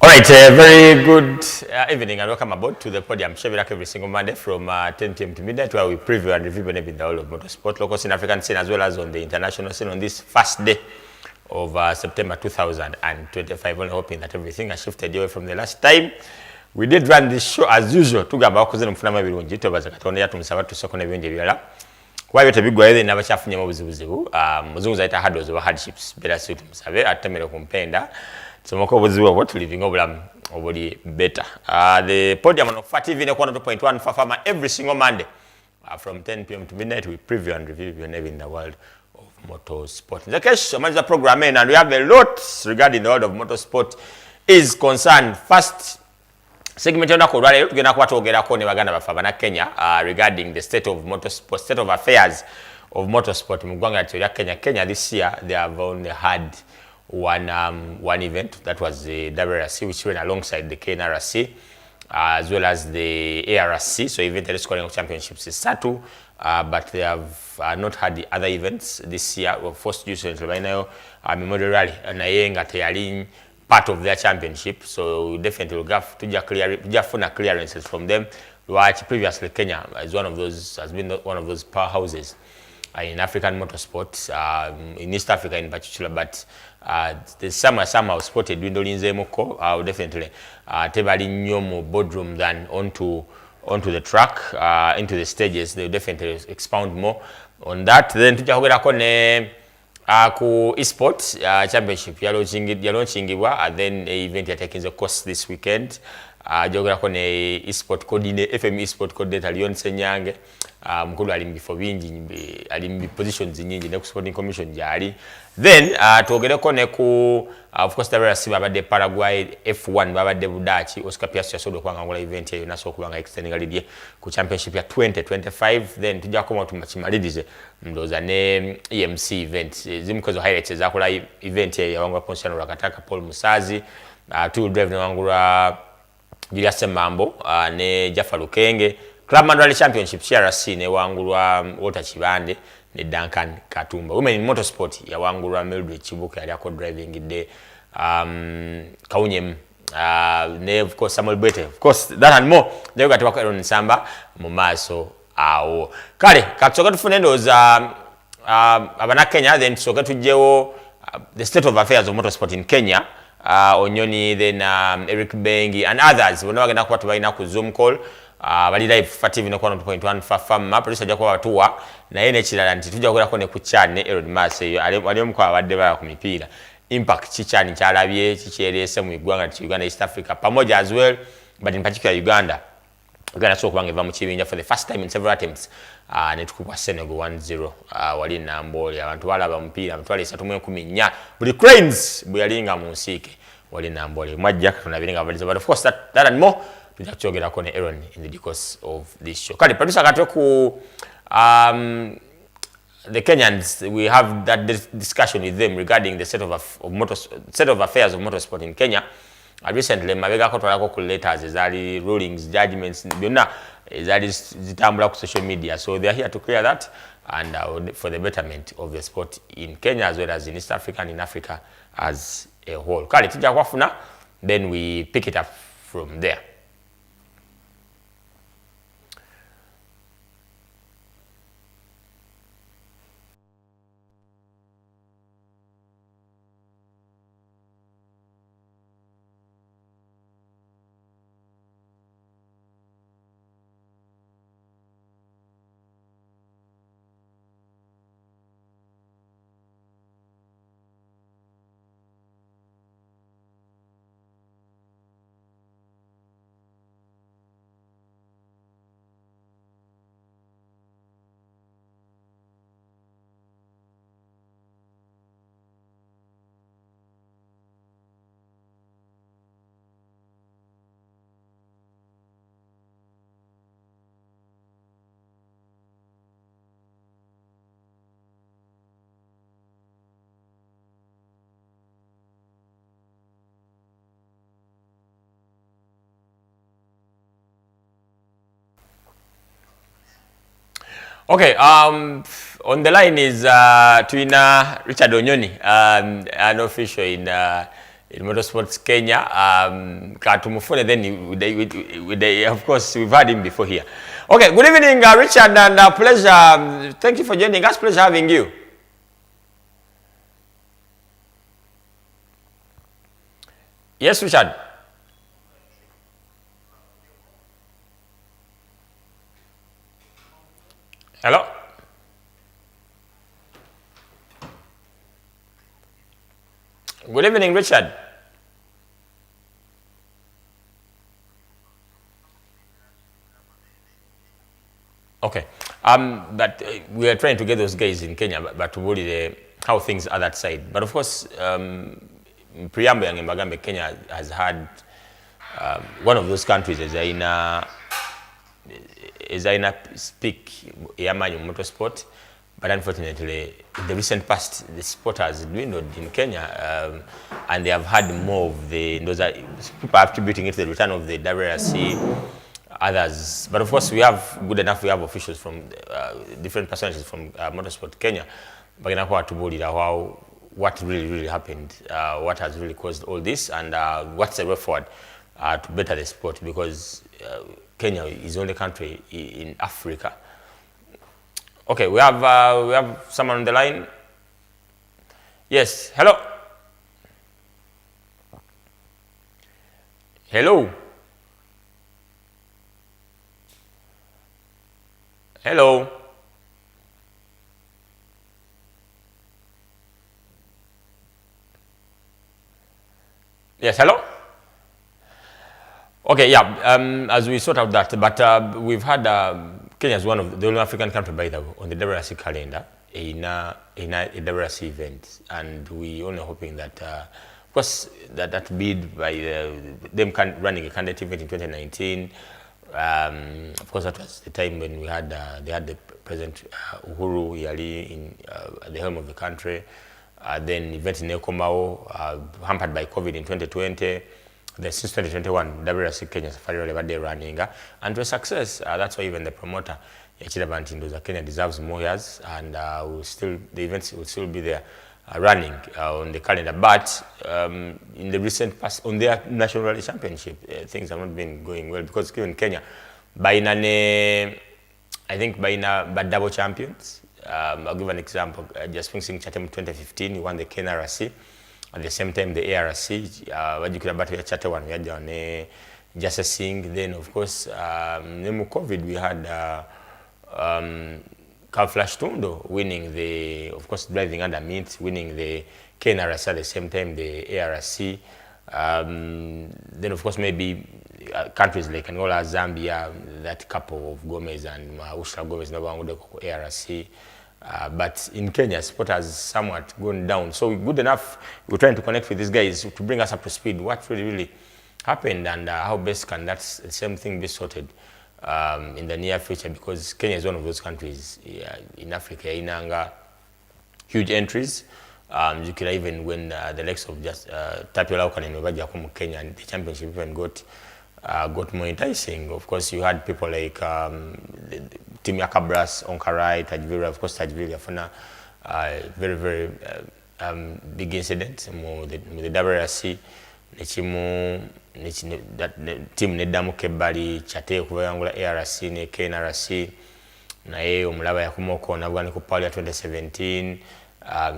Alright, very good evening and welcome aboard to the Podium. Show back every single Monday from 10 p.m. to midnight, where we preview and review the whole of motorsport, local scene, African scene, as well as on the international scene on this first day of September 2025. Only hoping that everything has shifted away from the last time. We did run this show as usual. Tugamba okuzina mfuna birungi tobaza katonda yatumsaba tusokone byonje byala. Kwa yote bigwa yeye n'abachafunye mu buzibuzibu. Muzungu zaita hurdles oba hardships. Bela si tumusabe atemere kumpenda. Somoko obuzibu obwo tuliving obulamu obuli better. The Podium on Fat TV ne 102.1 for farmer every single Monday. From 10 p.m. to midnight, we preview and review your name in the world of motorsport. In the case of the program, and we have a lot regarding the world of motorsport is concerned. First segment on Korea, tugenda kwatwogerako ne baganda bafabana Kenya regarding the state of motorsport, state of affairs of motorsport mu ggwanga lya Kenya. Kenya this year they have only had one event, that was the WRC, which went alongside the KNRC, as well as the ARC. So event the scoring of championships is Satu, but they have not had the other events this year. First use right now, Memorial Rally and Nayenga Tealing part of their championship. So definitely we'll have to clearances from them. Which previously Kenya is has been one of those powerhouses in African motorsport, in East Africa in particular, but the somehow spotted dwindling zemoko definitely tebali nnyo mu boardroom than onto the track, into the stages. They definitely expound more on that. Then tujja kugerako ne ku esports championship yalaunchingibwa, and then event yatekinze course this weekend. Jogerako ne esport coordinator, FM esport coordinator Leon Senyange, mukulu ali mbifo bingi, ali mbi positions nyingi ne ku sporting commission jali. Then tuogereko ne ku of course WRC babadde Paraguay, F1 babadde Budachi, Oscar Piastri yasobola okwangula event eyo naso okubanga extending lidye ku championship ya 2025. Then tujja koma tumachimalirize ndoza ne EMC event zimukozo highlights zakola event eyo yawangula Ponsiano Rakataka, Paul Musazi, two drive nawangula Julius Mambo ne Jaffa Lukenge. Clubman Rally Championship CRC ne wangulwa Walter Chibande ne Duncan Katumba. Women in motorsport ya wangulwa Mildred Chibuka yali ako driving de Kaunyem ne of course Samuel Bete. Of course that and more. Leo gatiwako Aaron Nsamba mu maaso awo. Kale katusoka tufune ndoza abana Kenya, then tusoka tujewo the state of affairs of motorsport in Kenya. Onyoni, then Eric Bengi and others. We're not going to go to Zoom call. Bali live fative no 1.1 fafama producer jako watuwa na yene chilalanti tujja kukola kone kuchane Erod Mase wali omukwa abadde ba ku mipira impact chichani kyalabye kikyerese mu igwanga ti Uganda East Africa pamoja as well, but in particular Uganda so kubanga eva mu kibinja for the first time in several attempts ne tukubwa Senegal 1-0 wali namboli abantu balaba mpira mutwale 314 buli cranes buyalinga mu nsike wali namboli mwajja tunabiringa baliza, but of course that and more tujachogera kone Aaron in the course of this show. Kali producer katoku the Kenyans, we have that discussion with them regarding the state of affairs of motorsport in Kenya. Recently mabega ko twalako ku letters ezali rulings, judgments byonna ezali zitambula ku social media, so they are here to clear that and for the betterment of the sport in Kenya as well as in East Africa and in Africa as a whole. Kali tujja kwafuna, then we pick it up from there. Okay, on the line is Twina Richard Onyoni, an official in in Motorsports Kenya. Katumufune, then of course, we've had him before here. Okay, good evening, Richard, and pleasure. Thank you for joining us. Pleasure having you. Yes, Richard. Hello. Good evening, Richard. Okay. But we are trying to get those guys in Kenya, but to worry how things are that side. But of course, preamble yang Magambe, Kenya has had one of those countries as I speak Yamanyu motorsport, but unfortunately, in the recent past, the sport has dwindled in Kenya, and they have had more of those are people are attributing it to the return of the WRC, others. But of course, we have good enough. We have officials from different personages from Motorsport Kenya, but what really happened, what has really caused all this, and what's the way forward to better the sport, because Kenya is the only country in Africa. Okay, we have someone on the line. Yes, hello. Hello. Hello. Yes, hello. Okay, yeah. As we sort out that, but we've had Kenya is one of the only African country, by the way, on the WRC calendar in a WRC event, and we only hoping that, of course, that bid by them running a candidate event in 2019. Of course, that was the time when we had they had the President Uhuru Yali at the helm of the country. Then event in Ekomao, hampered by COVID in 2020. Then since 2021, WRC Kenya Safari Rally Day running, and to a success. That's why even the promoter, Yachida Bantindoza Kenya, deserves more years, and the events will still be there running on the calendar. But in the recent past, on their national rally championship, things have not been going well, because given Kenya, I think by double champions. I'll give an example. Just Sing Chatham 2015, he won the Kenya RC. At the same time, the ARC, what you could about Chatham one, we had on Justice Singh. Then, of course, COVID, we had Carl Flash Tundo winning of course, driving under Mint, winning the Kenya RC at the same time, the ARC. Then, of course, maybe countries like Angola, Zambia, that couple of Gomez and Usha Gomez, no one would ARC. But in Kenya, sport has somewhat gone down. So good enough, we're trying to connect with these guys to bring us up to speed what really happened, and how best can that same thing be sorted in the near future, because Kenya is one of those countries in Africa, inanga huge entries. You could even when the likes of just Tapio Laukan and Obaja Kenya, and the championship even got more enticing. Of course, you had people like Tim Yakabras, Onkarai, Tajvira. Of course, Tajvira Fana, very big incident with the WRC. That team Nedamu Kebali, Chate Kuvangula ARC, ne KNRC, Nae Umlava Yakumoko, Navani Kupalia 2017.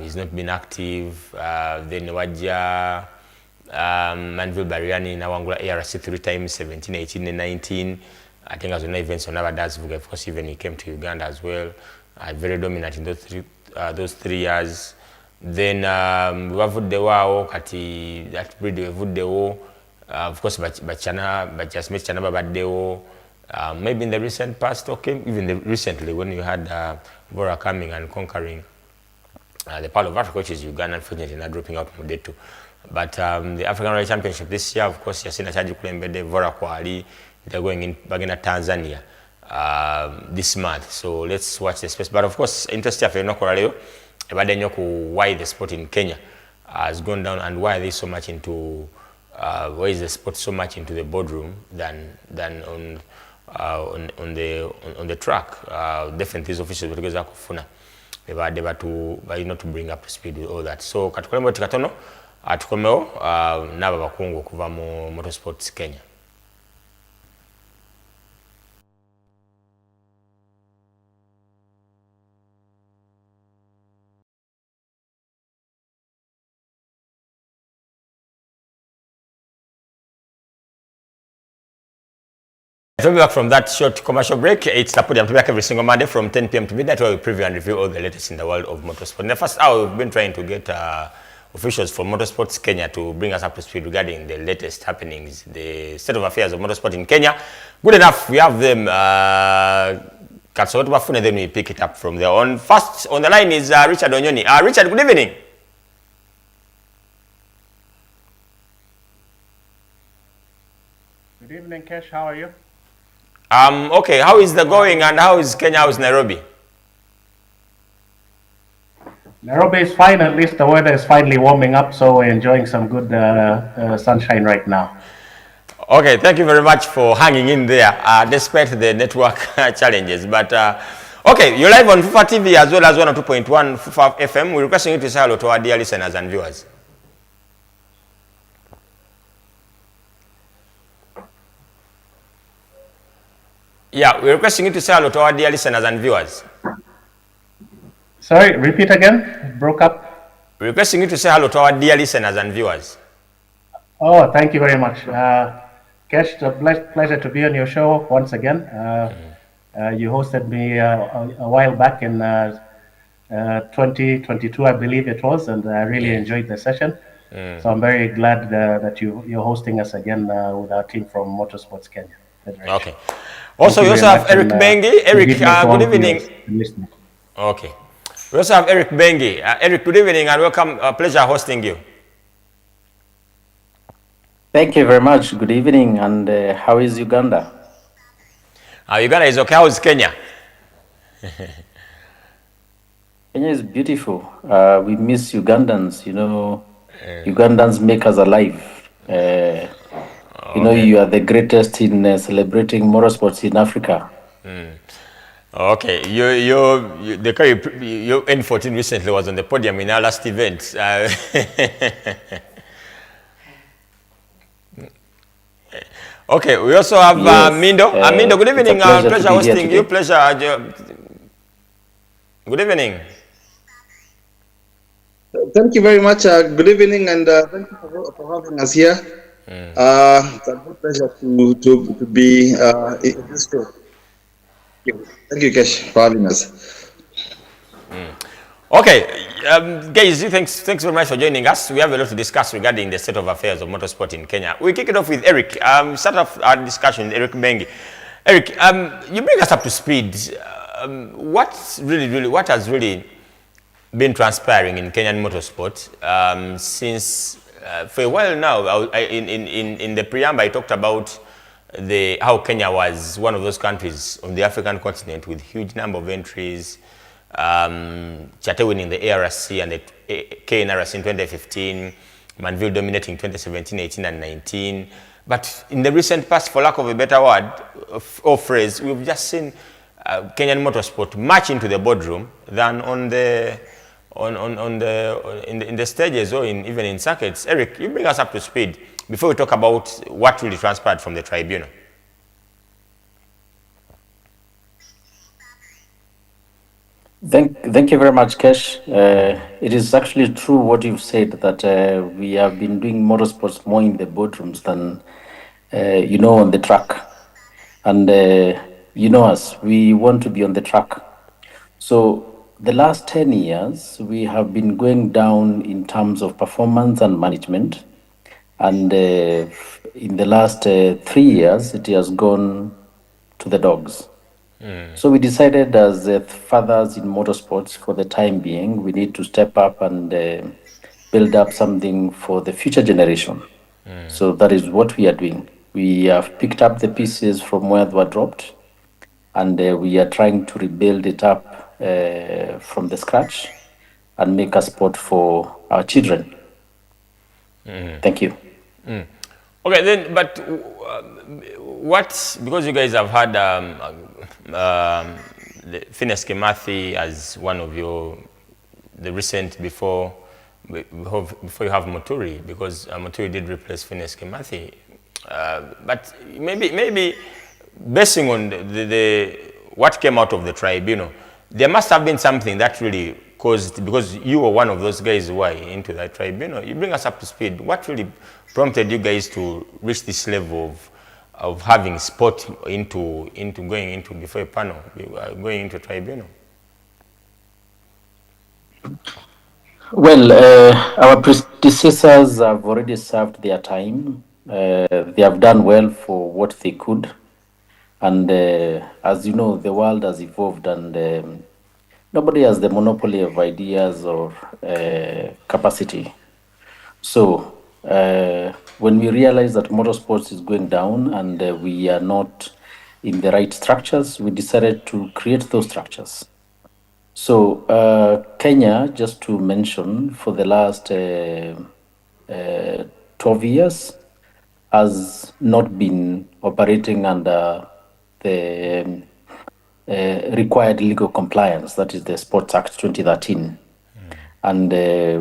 He's not been active. Then Wajia. Manville Bariani Nawangula ARC 3 times, 17, 18, and 19. I think as one events on our dads, of course, even he came to Uganda as well. Very dominant in those 3 years. Then we have Vudewa, Kati, that breed Vudewo, of course, but just met Chana Babadeo. Maybe in the recent past, okay, even recently when you had Bora coming and conquering the part of Africa, which is Uganda, unfortunately, not dropping out from day 2. But the African Rally Championship this year, of course, Yasina Chaji Kulembede, Vora Kwali, they're going in Bagina, Tanzania this month. So let's watch the space. But of course, interesting for Nokoraleo, why the sport in Kenya has gone down, and why they so much into why is the sport so much into the boardroom than on the track. Definitely, these officials because they were to bring up to speed with all that. So Katukolembo Tikatono. tukomeo n'abo bakungu okuva mu Motorsports Kenya. So we'll be back from that short commercial break. It's the Podium to be back every single Monday from 10 p.m. to midnight, where we preview and review all the latest in the world of motorsport. In the first hour, we've been trying to get officials from Motorsports Kenya to bring us up to speed regarding the latest happenings, the state of affairs of motorsport in Kenya. Good enough, we have them. Then we pick it up from there on. First on the line is Richard Onyoni. Richard, good evening. Good evening, Kesh. How are you? Okay, how is the going and how is Kenya, how is Nairobi? Nairobi is fine. At least the weather is finally warming up, so we're enjoying some good sunshine right now. Okay, thank you very much for hanging in there despite the network challenges. But okay, you're live on FIFA TV as well as 102.1 FIFA FM. We're requesting you to say hello to our dear listeners and viewers. Yeah, we're requesting you to say hello to our dear listeners and viewers. Sorry, repeat again. It broke up. We're requesting you to say hello to our dear listeners and viewers. Oh, thank you very much. Kesh, it's a pleasure to be on your show once again. You hosted me a while back in 2022, I believe it was, and I really enjoyed the session. So I'm very glad that you're hosting us again with our team from Motorsports Kenya. Okay. Also, we also have Eric Bengi. Eric, good evening. Okay. We also have Eric Bengi. Eric, good evening and welcome. Pleasure hosting you. Thank you very much. Good evening. And how is Uganda? Uganda is okay. How is Kenya? Kenya is beautiful. We miss Ugandans. You know, Ugandans make us alive. You know, you are the greatest in celebrating motorsports in Africa. Okay, your N14 recently was on the podium in our last event. Okay, we also have Mindo. Mindo, good evening. Pleasure hosting you. Pleasure. Good evening. Thank you very much. Good evening, and thank you for having us here. It's a good pleasure to be in this show. Thank you, Kesh, for having us. Okay, guys, thanks very much for joining us. We have a lot to discuss regarding the state of affairs of motorsport in Kenya. We kick it off with Eric. Start off our discussion with Eric Bengi. Eric, you bring us up to speed. What has really been transpiring in Kenyan motorsport since for a while now? In the preamble, I talked about how Kenya was one of those countries on the African continent with huge number of entries. Chate winning the ARC and the KNRC in 2015, Manville dominating 2017, 18 and 19. But in the recent past, for lack of a better word or phrase, we've just seen Kenyan motorsport march into the boardroom than in the stages or even in circuits. Eric, you bring us up to speed before we talk about what really transpired from the tribunal. Thank you very much, Kesh. It is actually true what you've said, that we have been doing motorsports more in the boardrooms than, on the track. And you know us, we want to be on the track. So the last 10 years, we have been going down in terms of performance and management. And in the last 3 years, it has gone to the dogs. So we decided as fathers in motorsports, for the time being, we need to step up and build up something for the future generation. So that is what we are doing. We have picked up the pieces from where they were dropped, and we are trying to rebuild it up from the scratch and make a sport for our children. Thank you. Okay, then, but because you guys have had Phineas Kimathi as one of the recent before before you have Muturi, because Muturi did replace Phineas Kimathi. But maybe basing on what came out of the tribunal, there must have been something that really caused, because you were one of those guys who were into that tribunal. You bring us up to speed. What really prompted you guys to reach this level of having sport into going into before a panel, going into a tribunal? Well, our predecessors have already served their time. They have done well for what they could. And as you know, the world has evolved, and nobody has the monopoly of ideas or capacity. So when we realize that motorsports is going down and we are not in the right structures, we decided to create those structures. So Kenya, just to mention, for the last 12 years, has not been operating under the required legal compliance, that is the Sports Act 2013. And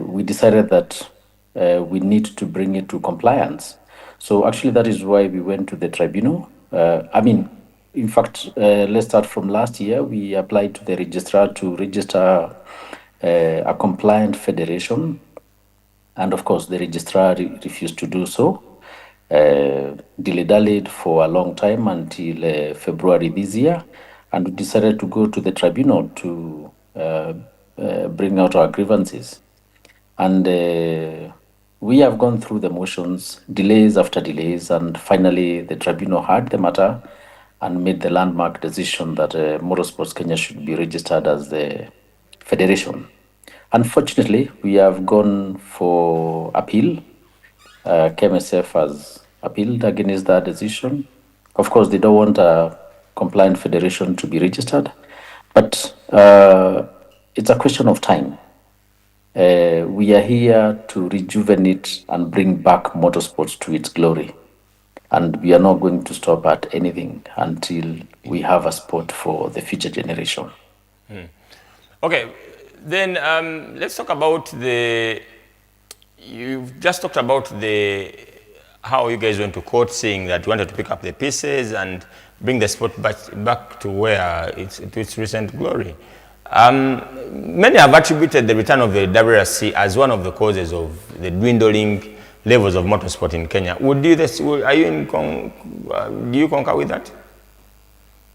we decided that we need to bring it to compliance. So actually that is why we went to the tribunal. In fact, let's start from last year. We applied to the registrar to register a compliant federation. And of course, the registrar refused to do so. Dilly-dallied for a long time until February this year. And we decided to go to the tribunal to bring out our grievances. And we have gone through the motions, delays after delays, and finally the tribunal heard the matter and made the landmark decision that Motorsports Kenya should be registered as the federation. Unfortunately, we have gone for appeal. KMSF has appealed against that decision. Of course, they don't want a compliant federation to be registered, but it's a question of time. We are here to rejuvenate and bring back motorsports to its glory. And we are not going to stop at anything until we have a sport for the future generation. Okay, then let's talk about you've just talked about how you guys went to court saying that you wanted to pick up the pieces and bring the sport back to where to its recent glory. Many have attributed the return of the WRC as one of the causes of the dwindling levels of motorsport in Kenya. Do you concur with that?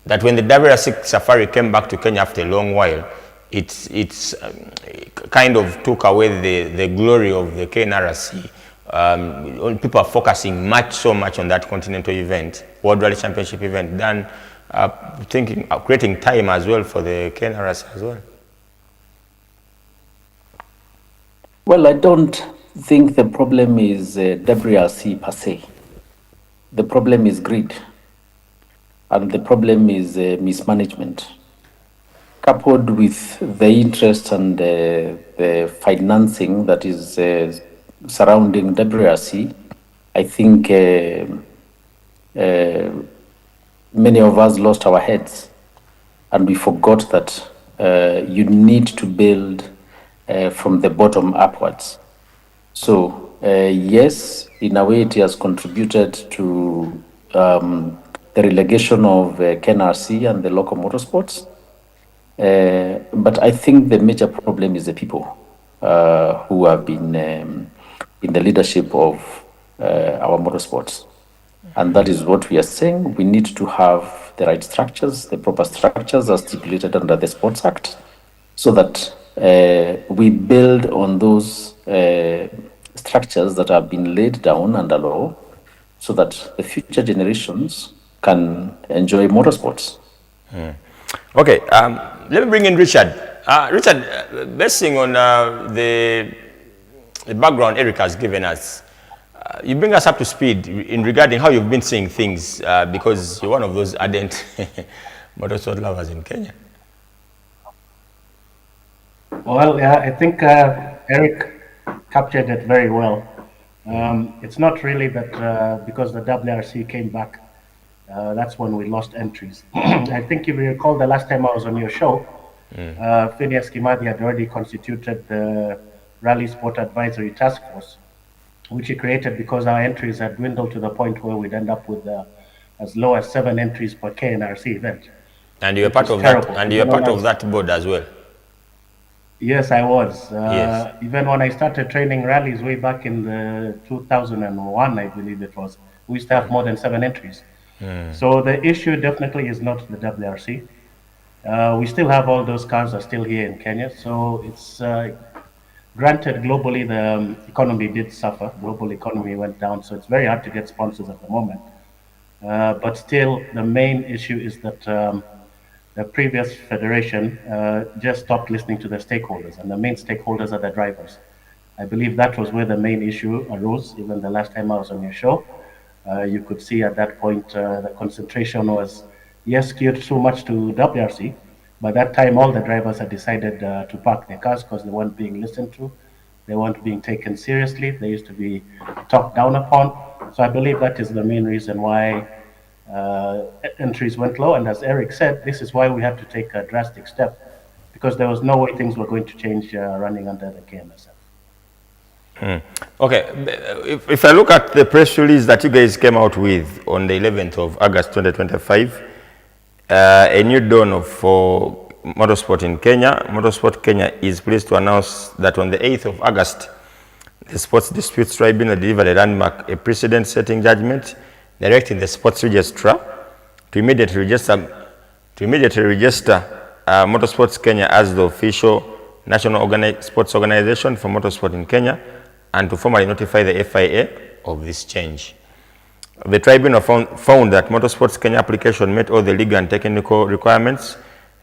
That when the WRC Safari came back to Kenya after a long while, it's kind of took away the glory of the KNRC. People are focusing so much on that continental event, World Rally Championship event, than creating time as well for the KNRC as well. Well, I don't think the problem is WRC per se. The problem is greed, and the problem is mismanagement, coupled with the interest and the financing that is surrounding WRC. I think many of us lost our heads, and we forgot that you need to build from the bottom upwards. So yes, in a way it has contributed to the relegation of KNRC and the local motorsports. But I think the major problem is the people who have been in the leadership of our motorsports. And that is what we are saying. We need to have the right structures, the proper structures as stipulated under the Sports Act, so that we build on those structures that have been laid down under law, so that the future generations can enjoy motorsports. Okay, let me bring in Richard. Richard, basing on the background Eric has given us, you bring us up to speed in regarding how you've been seeing things, because you're one of those ardent motorsport lovers in Kenya. Well, yeah, I think Eric captured it very well. It's not really that because the WRC came back, that's when we lost entries. I think if you recall the last time I was on your show, Phineas Kimathi had already constituted the Rally Sport Advisory Task Force, which he created because our entries had dwindled to the point where we'd end up with as low as 7 entries per KNRC event. And you're part of terrible. that. And you're part of that board as well. Yes, I was. Yes. Even when I started training rallies way back in the 2001, I believe it was, we used to have more than 7 entries. So the issue definitely is not the WRC. We still have all those cars are still here in Kenya. So it's granted globally the economy did suffer. Global economy went down. So it's very hard to get sponsors at the moment. But still, the main issue is that the previous federation just stopped listening to the stakeholders, and the main stakeholders are the drivers. I believe that was where the main issue arose. Even the last time I was on your show, you could see at that point the concentration was, yes, skewed too much to WRC. By that time, all the drivers had decided to park their cars because they weren't being listened to. They weren't being taken seriously. They used to be talked down upon. So I believe that is the main reason why entries went low. And as Eric said, this is why we had to take a drastic step, because there was no way things were going to change running under the KMSF. Okay, if I look at the press release that you guys came out with on the 11th of August 2025, a new dawn for motorsport in Kenya. Motorsport Kenya is pleased to announce that on the 8th of August, the Sports Disputes Tribunal delivered a landmark, a precedent-setting judgment directing the sports registrar to immediately register Motorsports Kenya as the official national sports organization for motorsport in Kenya, and to formally notify the FIA of this change. The tribunal found that Motorsports Kenya application met all the legal and technical requirements,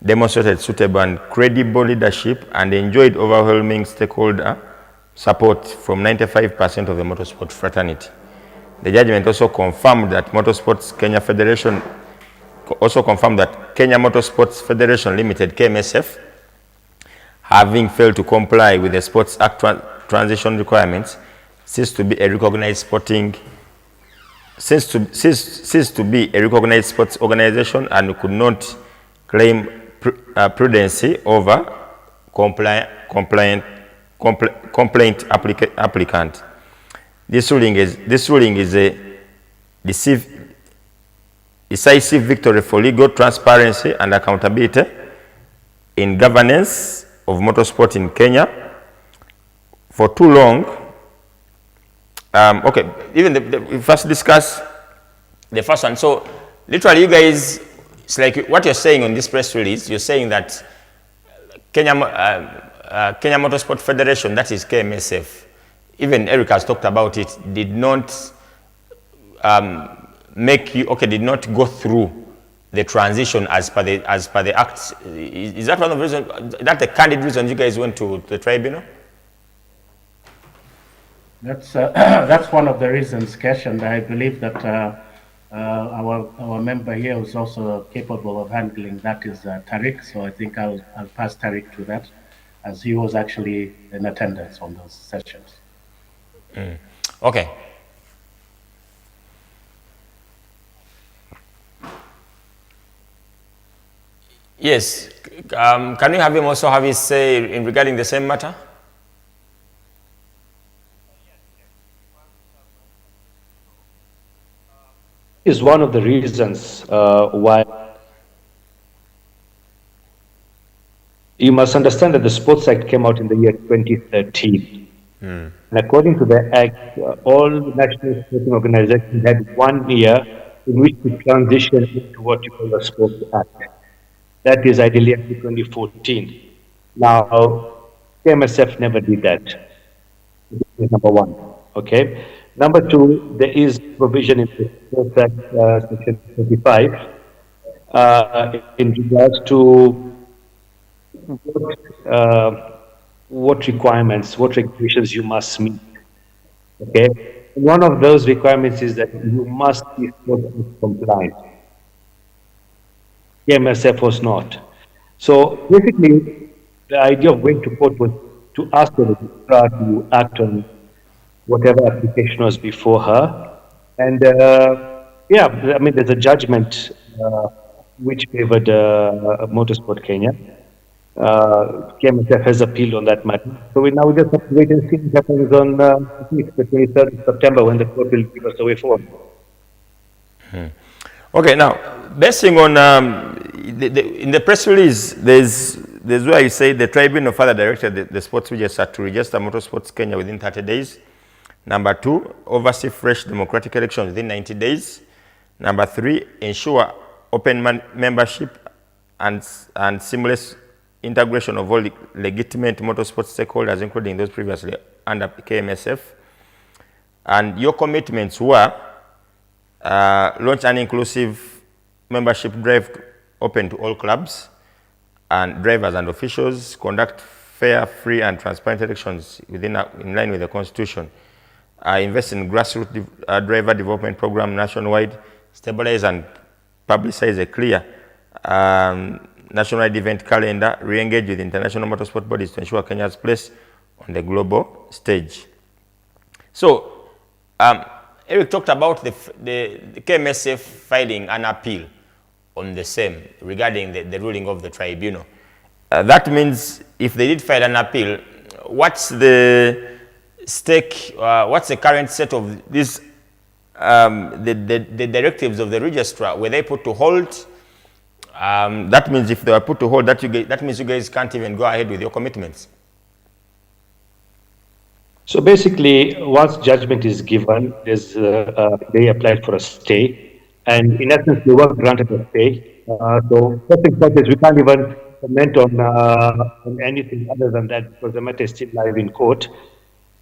demonstrated suitable and credible leadership, and enjoyed overwhelming stakeholder support from 95% of the motorsport fraternity. The judgment also confirmed that Kenya Motorsports Federation Limited, KMSF, having failed to comply with the Sports Act transition requirements, ceased to be a recognized sports organization and could not claim prudency over complaint applicant. This ruling is a decisive victory for legal transparency and accountability in governance of motorsport in Kenya. For too long, okay, even we first discuss the first one. So literally you guys, it's like what you're saying on this press release, you're saying that Kenya Motorsport Federation, that is KMSF, even Eric has talked about it, did not did not go through the transition as per the act. Is that one of the reasons, that the candid reason you guys went to the tribunal? That's one of the reasons, Kesh, and I believe that our member here who's also capable of handling that is Tariq. So I think I'll pass Tariq to that, as he was actually in attendance on those sessions. Okay. Yes. Can we have him also have his say in regarding the same matter? Is one of the reasons why you must understand that the Sports Act came out in the year 2013. And according to the Act, all national sporting organizations had 1 year in which to transition into what you call the Sports Act. That is ideally up to 2014. Now, KMSF never did that. This is number one. Okay. Number two, there is provision in the Sports Act, Section 35, in regards to what requirements, what regulations you must meet. Okay. And one of those requirements is that you must be Sports Act compliant. KMSF was not. So basically, the idea of going to court was to ask the registrar to act on whatever application was before her. And yeah, I mean, there's a judgment which favored Motorsport Kenya. KMSF has appealed on that matter. So we just have to wait and see what happens on I think it's the 23rd of September when the court will give us the way forward. Okay, now, basing on, in the press release, there's where you say the tribunal further directed the sports register to register Motorsports Kenya within 30 days. Number 2, oversee fresh democratic elections within 90 days. Number 3, ensure open membership and seamless integration of all legitimate motorsport stakeholders, including those previously under KMSF. And your commitments were launch an inclusive membership drive open to all clubs and drivers and officials, conduct fair, free, and transparent elections in line with the Constitution, invest in grassroots driver development program nationwide, stabilize and publicize a clear nationwide event calendar, re-engage with international motorsport bodies to ensure Kenya's place on the global stage. So, Eric talked about the KMSF filing an appeal on the same regarding the ruling of the tribunal. That means if they did file an appeal, what's the stake, what's the current set of these, the directives of the registrar? Were they put to hold? That means if they were put to hold, that means you guys can't even go ahead with your commitments. So basically, once judgment is given, they applied for a stay, and in essence, they were granted a stay. So first thing first is we can't even comment on anything other than that because the matter is still live in court.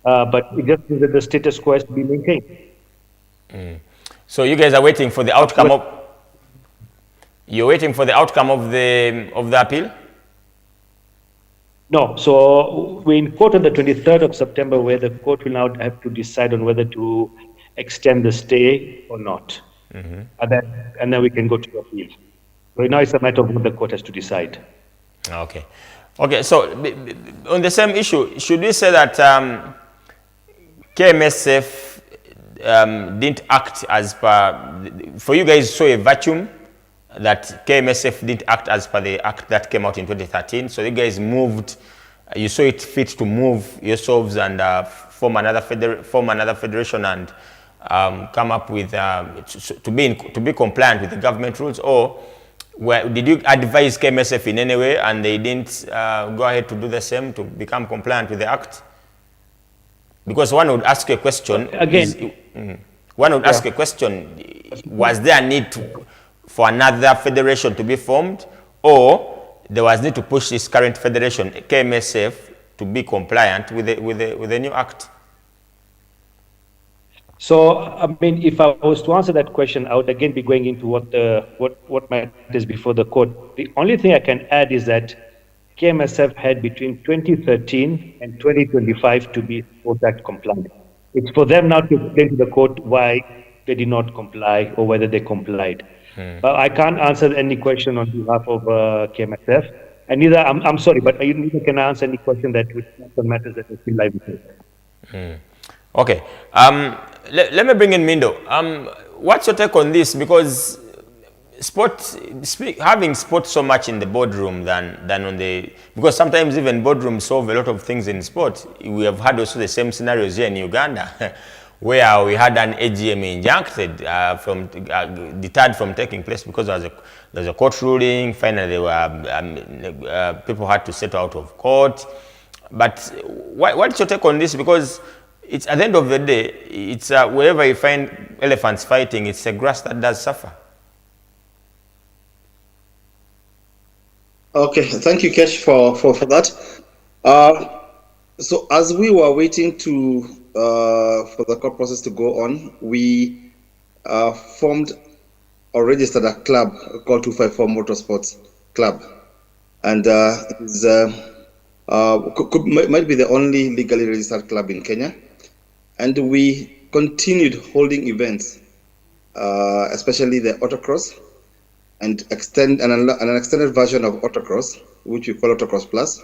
But it just means that the status quo has to be maintained. So you guys are waiting for the outcome of. You're waiting for the outcome of the appeal? No, so we're in court on the 23rd of September where the court will now have to decide on whether to extend the stay or not. And then we can go to appeal. Right now it's a matter of what the court has to decide. Okay. Okay, so on the same issue, should we say that KMSF didn't act as per, for you guys saw a vacuum that KMSF didn't act as per the act that came out in 2013. So you guys moved, you saw it fit to move yourselves and form another federation and come up with to be compliant with the government rules, or did you advise KMSF in any way and they didn't go ahead to do the same to become compliant with the act? Because one would ask a question again. One would ask a question: was there a need for another federation to be formed, or there was need to push this current federation, KMSF, to be compliant with the new act? So, I mean, if I was to answer that question, I would again be going into what matters before the court. The only thing I can add is that KMSF had between 2013 and 2025 to be Sport Act compliant. It's for them now to explain to the court why they did not comply or whether they complied. But I can't answer any question on behalf of KMSF, and neither I'm sorry, but neither can I answer any question that matters that are still live with it. Okay. Let me bring in Mindo. What's your take on this? Because having sport so much in the boardroom than on the, because sometimes even boardrooms solve a lot of things in sport. We have had also the same scenarios here in Uganda, where we had an AGM injuncted deterred from taking place because there's a court ruling. Finally, people had to settle out of court. But what's your take on this? Because it's at the end of the day, it's wherever you find elephants fighting, it's the grass that does suffer. Okay, thank you, Kesh, for that. So as we were waiting for the court process to go on, we formed or registered a club called 254 Motorsports Club, and it is might be the only legally registered club in Kenya. And we continued holding events, especially the autocross, and an extended version of autocross, which we call Autocross Plus.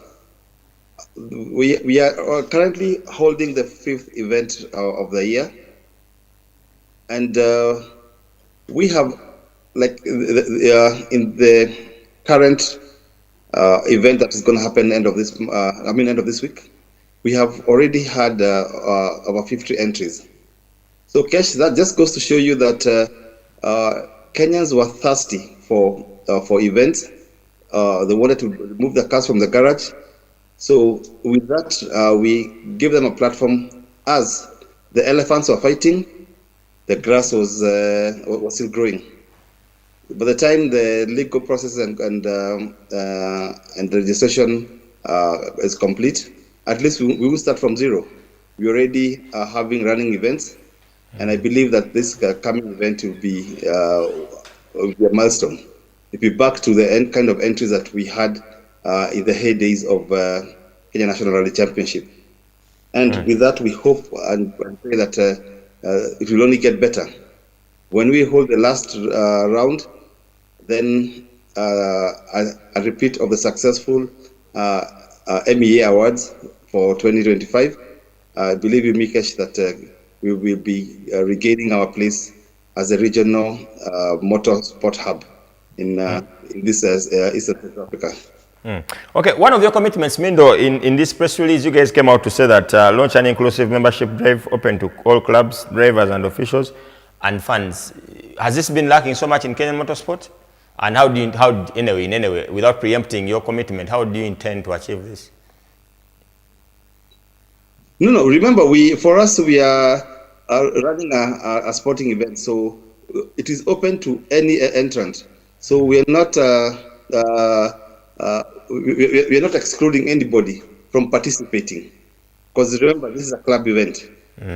We are currently holding the 5th event of the year, and we have, like, in the current event that is going to happen end of this week. We have already had over 50 entries. So Kesh, that just goes to show you that Kenyans were thirsty for events. They wanted to remove the cars from the garage. So with that, we gave them a platform. As the elephants were fighting, the grass was still growing. By the time the legal process and registration is complete, at least we will start from zero. We already are having running events, and I believe that this coming event will be a milestone. It will be back to the kind of entries that we had in the heydays of Kenya National Rally Championship. And with that, we hope and pray that it will only get better. When we hold the last round, then a repeat of the successful MEA Awards for 2025. I believe you, Mikesh, that we will be regaining our place as a regional motorsport hub in this Eastern South Africa. Okay, one of your commitments, Mindo, in this press release, you guys came out to say that launch an inclusive membership drive open to all clubs, drivers and officials and fans. Has this been lacking so much in Kenyan motorsport? And anyway, without preempting your commitment, how do you intend to achieve this? No, remember, for us, we are running a sporting event, so it is open to any entrant. So we are not we are not excluding anybody from participating, because remember, this is a club event.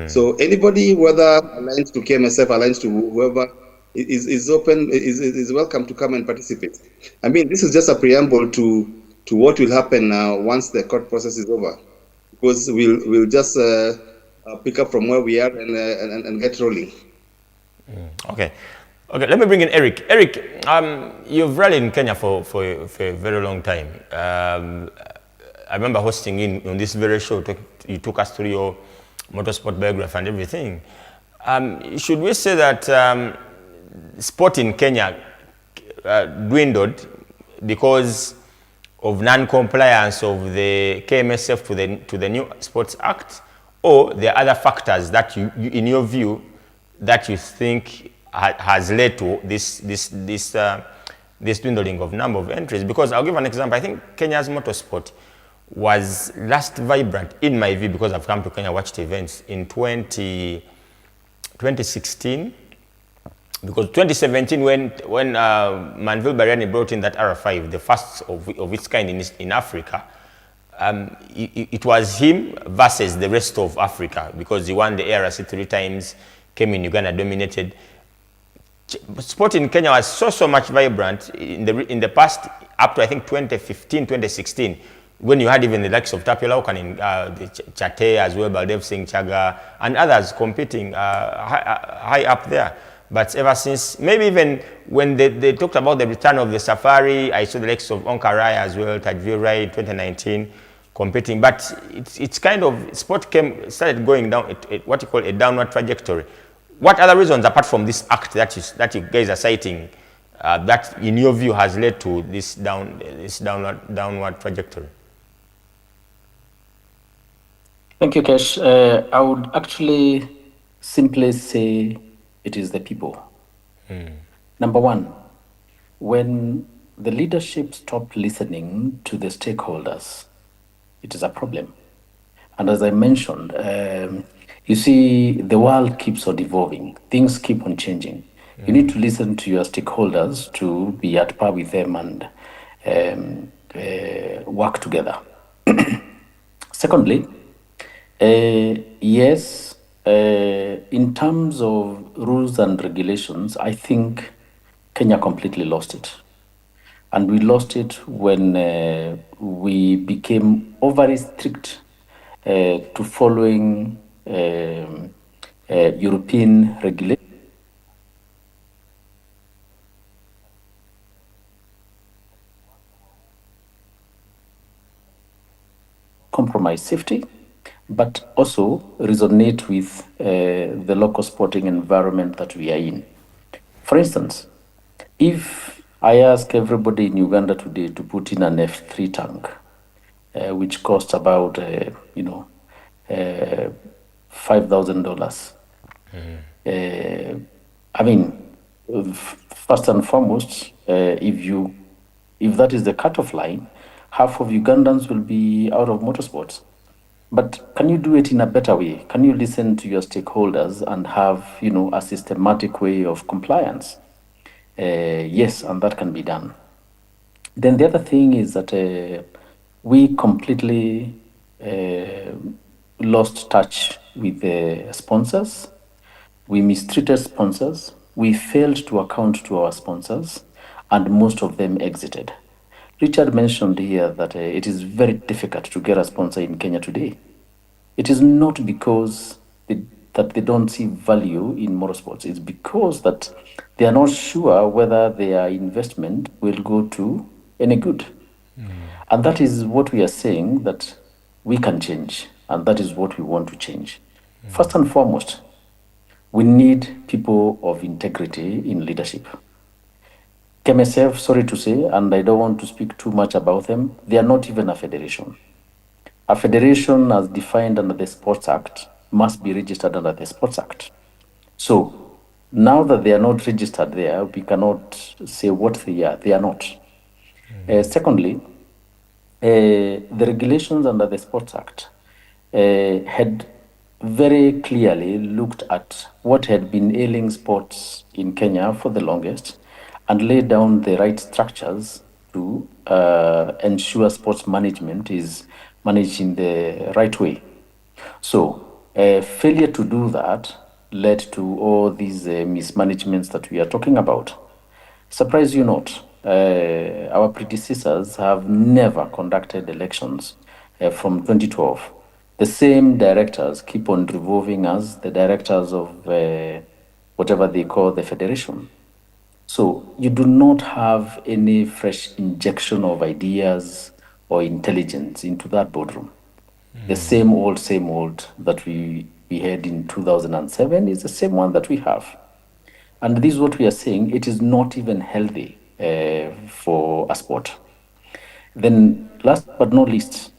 So anybody, whether aligned to KMSF, aligned to whoever, is open, is welcome to come and participate. I mean, this is just a preamble to what will happen once the court process is over, because we'll just pick up from where we are and get rolling. Okay, let me bring in Eric. Eric, you've rallied in Kenya for a very long time. I remember hosting in on this very show. You took us through your motorsport biography and everything. Should we say that sport in Kenya dwindled because of non-compliance of the KMSF to the new Sports Act, or there are other factors that you in your view, that you think has led to this dwindling of number of entries? Because I'll give an example. I think Kenya's motorsport was last vibrant, in my view, because I've come to Kenya, watched events in 2016. Because 2017, when Manville Bariani brought in that R5, the first of its kind in Africa, it was him versus the rest of Africa, because he won the ARC 3 times, came in Uganda, dominated. Sport in Kenya was so much vibrant in the past, up to I think 2015, 2016, when you had even the likes of Tapio Laukan, Chate as well, Baldev Singh Chaga, and others competing high up there. But ever since, maybe even when they talked about the return of the Safari, I saw the likes of Onkarai as well, Tajvir Rai 2019 competing. But it's kind of, sport started going down, what you call a downward trajectory. What other reasons, apart from this act that you guys are citing, that in your view has led to this downward trajectory? Thank you, Kesh. I would actually simply say it is the people. Number one, when the leadership stopped listening to the stakeholders, it is a problem. And as I mentioned, you see, the world keeps on evolving. Things keep on changing. You need to listen to your stakeholders to be at par with them and work together. Secondly, yes, in terms of rules and regulations, I think Kenya completely lost it. And we lost it when we became overly strict to following European regulations. Compromise safety, but also resonate with the local sporting environment that we are in. For instance, if I ask everybody in Uganda today to put in an F3 tank, which costs about, $5,000. I mean, first and foremost, if that is the cutoff line, half of Ugandans will be out of motorsports. But can you do it in a better way? Can you listen to your stakeholders and have, a systematic way of compliance? Yes, and that can be done. Then the other thing is that we completely lost touch with the sponsors. We mistreated sponsors. We failed to account to our sponsors, and most of them exited. Richard mentioned here that it is very difficult to get a sponsor in Kenya today. It is not because that they don't see value in motorsports. It's because that they are not sure whether their investment will go to any good. And that is what we are saying that we can change, and that is what we want to change. First and foremost, we need people of integrity in leadership. KMSF, sorry to say, and I don't want to speak too much about them, they are not even a federation. A federation, as defined under the Sports Act, must be registered under the Sports Act. So now that they are not registered there, we cannot say what they are. They are not. Secondly, the regulations under the Sports Act had very clearly looked at what had been ailing sports in Kenya for the longest and laid down the right structures to ensure sports management is managed in the right way. So failure to do that led to all these mismanagements that we are talking about. Surprise you not, our predecessors have never conducted elections from 2012. The same directors keep on revolving as the directors of whatever they call the federation. So you do not have any fresh injection of ideas or intelligence into that boardroom. The same old that we had in 2007 is the same one that we have. And this is what we are saying, it is not even healthy for a sport. Then last but not least,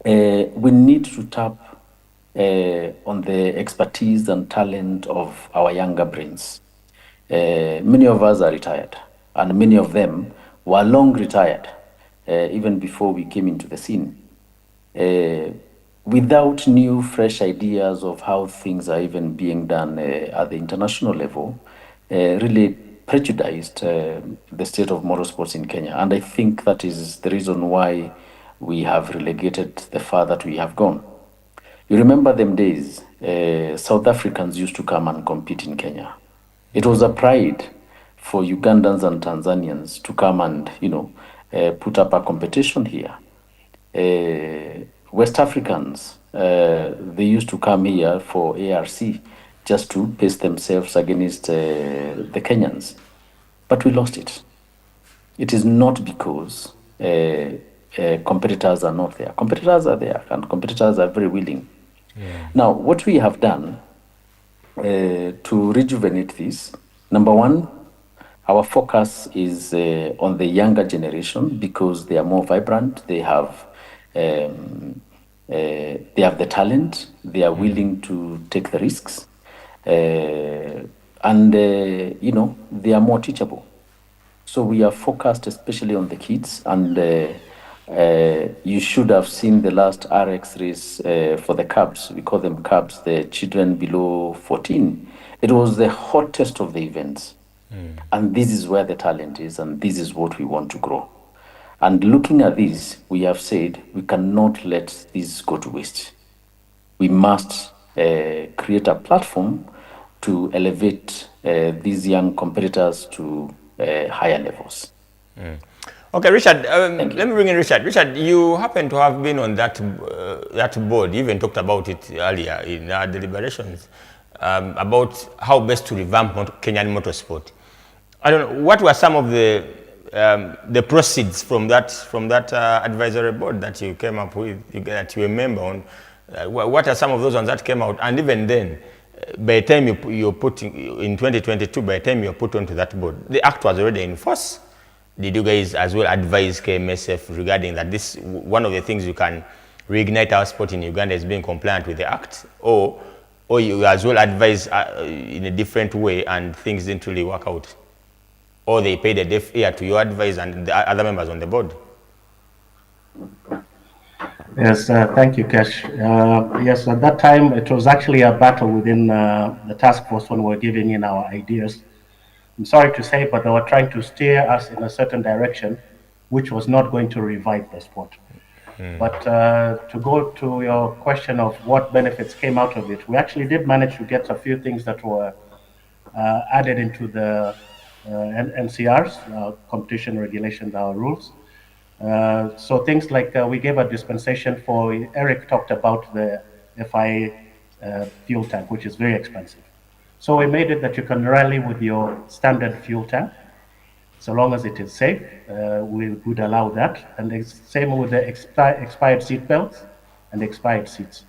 we need to tap on the expertise and talent of our younger brains. Many of us are retired, and many of them were long retired, even before we came into the scene. Without new, fresh ideas of how things are even being done at the international level, really prejudiced the state of motorsports in Kenya. And I think that is the reason why we have relegated the far that we have gone. You remember them days, South Africans used to come and compete in Kenya. It was a pride for Ugandans and Tanzanians to come and, put up a competition here. West Africans, they used to come here for ARC just to pace themselves against the Kenyans. But we lost it. It is not because competitors are not there. Competitors are there, and competitors are very willing. Yeah. Now, what we have done to rejuvenate this, number one, our focus is on the younger generation because they are more vibrant. They have the talent. They are willing to take the risks, and they are more teachable. So we are focused especially on the kids, and you should have seen the last RX race for the Cubs. We call them Cubs, the children below 14. It was the hottest of the events. And this is where the talent is, and this is what we want to grow. And looking at this, we have said we cannot let this go to waste. We must create a platform to elevate these young competitors to higher levels. Okay, Richard, let me bring in Richard. Richard, you happen to have been on that board. You even talked about it earlier in our deliberations about how best to revamp Kenyan motorsport. I don't know, what were some of the proceeds from that advisory board that you came up with, that you were a member on? What are some of those ones that came out? And even then, by the time you're putting in 2022, by the time you're put onto that board, the act was already in force. Did you guys as well advise KMSF regarding that this one of the things you can reignite our sport in Uganda is being compliant with the act, or you as well advise in a different way and things didn't really work out, or they paid a deaf ear to your advice and the other members on the board? Yes, thank you, Kesh. Yes, at that time, it was actually a battle within the task force when we were giving in our ideas. I'm sorry to say, but they were trying to steer us in a certain direction, which was not going to revive the sport. But to go to your question of what benefits came out of it, we actually did manage to get a few things that were added into the NCRs, competition regulations, our rules. So things like we gave a dispensation for, Eric talked about the FIA fuel tank, which is very expensive. So we made it that you can rally with your standard fuel tank, so long as it is safe. We would allow that. And the same with the expired seat belts and expired seats.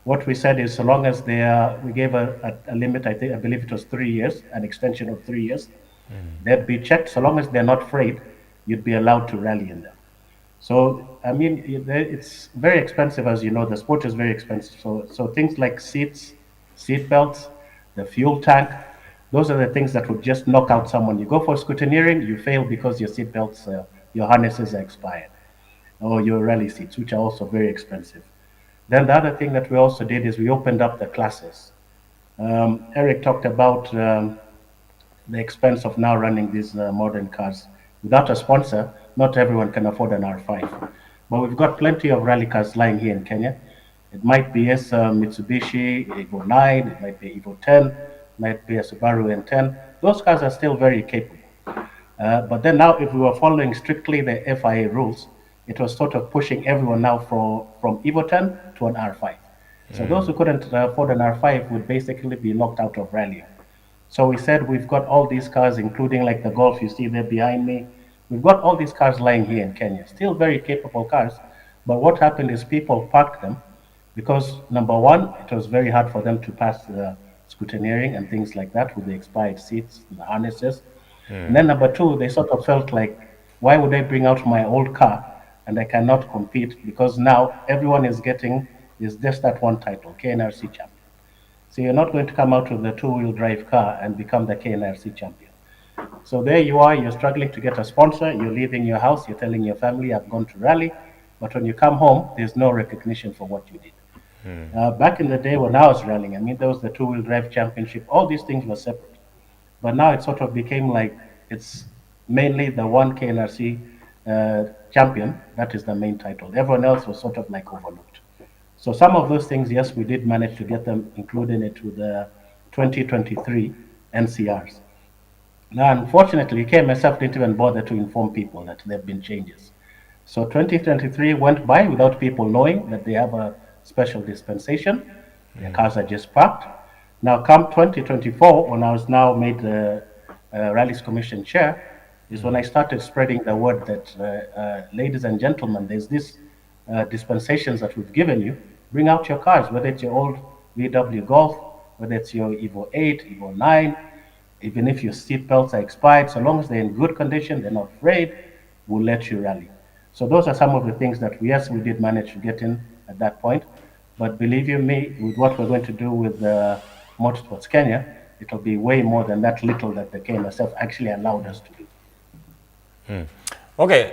What we said is, so long as they are, we gave a limit, I believe it was 3 years, an extension of 3 years. They'd be checked. So long as they're not frayed, you'd be allowed to rally in them. So, I mean, it's very expensive, as you know, the sport is very expensive. So things like seats, seat belts, the fuel tank, those are the things that would just knock out someone. You go for scrutineering, you fail because your seat belts, your harnesses are expired, or your rally seats, which are also very expensive. Then the other thing that we also did is we opened up the classes. Eric talked about the expense of now running these modern cars. Without a sponsor, not everyone can afford an R5. But we've got plenty of rally cars lying here in Kenya. It might be a Mitsubishi Evo 9, it might be Evo 10, it might be a Subaru N10. Those cars are still very capable. But then now, if we were following strictly the FIA rules, it was sort of pushing everyone now from Evo 10 to an R5. So those who couldn't afford an R5 would basically be locked out of rallying. So we said we've got all these cars, including like the Golf you see there behind me. We've got all these cars lying here in Kenya, still very capable cars. But what happened is people parked them because, number one, it was very hard for them to pass the scrutineering and things like that with the expired seats and the harnesses. And then number two, they sort of felt like, why would I bring out my old car and I cannot compete, because now everyone is just that one title, KNRC champion. So you're not going to come out with the two-wheel drive car and become the KNRC champion. So there you are, you're struggling to get a sponsor, you're leaving your house, you're telling your family, I've gone to rally, but when you come home, there's no recognition for what you did. Back in the day when I was rallying, I mean, there was the two-wheel drive championship, all these things were separate. But now it sort of became like it's mainly the one KNRC champion, that is the main title. Everyone else was sort of like overlooked. So some of those things, yes, we did manage to get them included into the 2023 NCRs. Now, unfortunately, KMSF didn't even bother to inform people that there have been changes. So 2023 went by without people knowing that they have a special dispensation. Their cars are just parked. Now, come 2024, when I was now made the Rallies Commission chair, is when I started spreading the word that, ladies and gentlemen, there's this dispensations that we've given you. Bring out your cars, whether it's your old VW Golf, whether it's your Evo 8, Evo 9, even if your seat belts are expired, so long as they're in good condition, they're not frayed, we'll let you rally. So those are some of the things that, yes, we did manage to get in at that point. But believe you me, with what we're going to do with Motorsports Kenya, it'll be way more than that little that the KMSF actually allowed us to do. Okay,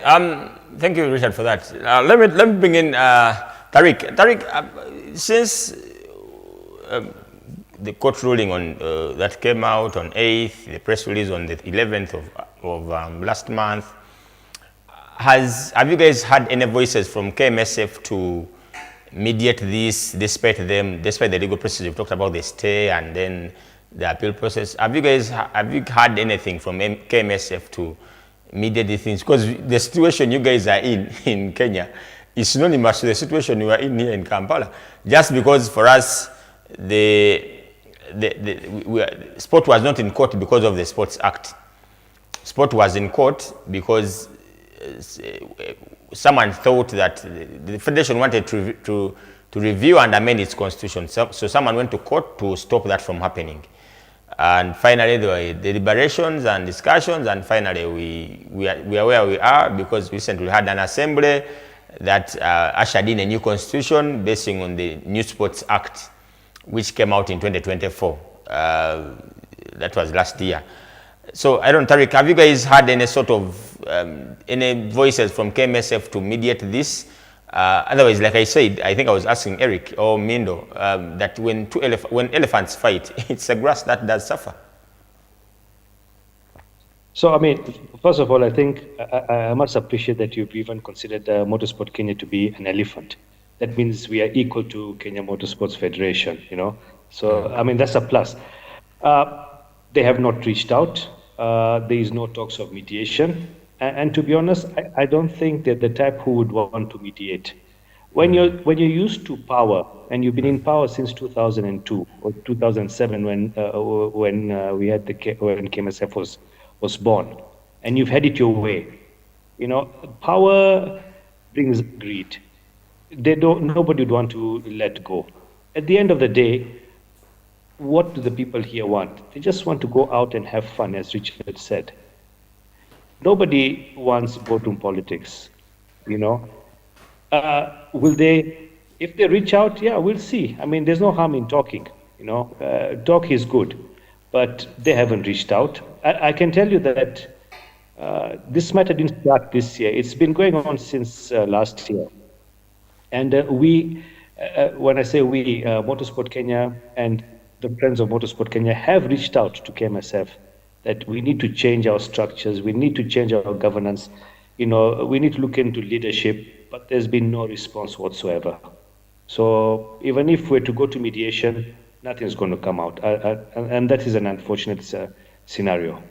thank you, Richard, for that. Let me bring in Tariq. Tariq, since the court ruling on that came out on 8th, the press release on the 11th of last month, have you guys had any voices from KMSF to mediate this, despite the legal process? You've talked about the stay and then the appeal process. Have you had anything from KMSF to mediate these things? Because the situation you guys are in Kenya is synonymous to the situation we are in here in Kampala. Just because for us, sport was not in court because of the Sports Act. Sport was in court because someone thought that the federation wanted to to review and amend its constitution. So someone went to court to stop that from happening. And finally, there were deliberations and discussions, and finally we are where we are because recently we had an assembly that ushered in a new constitution basing on the New Sports Act, which came out in 2024. That was last year. So I don't know, Tariq, have you guys had any sort of any voices from KMSF to mediate this? Otherwise, like I said, I think I was asking Eric or Mindo that when elephants fight, it's the grass that does suffer. So, I mean, first of all, I think I must appreciate that you've even considered Motorsport Kenya to be an elephant. That means we are equal to Kenya Motorsports Federation, you know. So, I mean, that's a plus. They have not reached out. There is no talks of mediation. And to be honest, I don't think they're the type who would want to mediate. When you're used to power, and you've been in power since 2002 or 2007 when we had when KMSF was born, and you've had it your way, you know, power brings greed. Nobody would want to let go. At the end of the day, what do the people here want? They just want to go out and have fun, as Richard said. Nobody wants boardroom politics, you know. Will they, if they reach out, yeah, we'll see. I mean, there's no harm in talking, you know. Talk is good, but they haven't reached out. I can tell you that this matter didn't start this year. It's been going on since last year. And when I say we, Motorsport Kenya and the Friends of Motorsport Kenya have reached out to KMSF that we need to change our structures, we need to change our governance, you know, we need to look into leadership, but there's been no response whatsoever. So even if we're to go to mediation, nothing's going to come out, and that is an unfortunate scenario.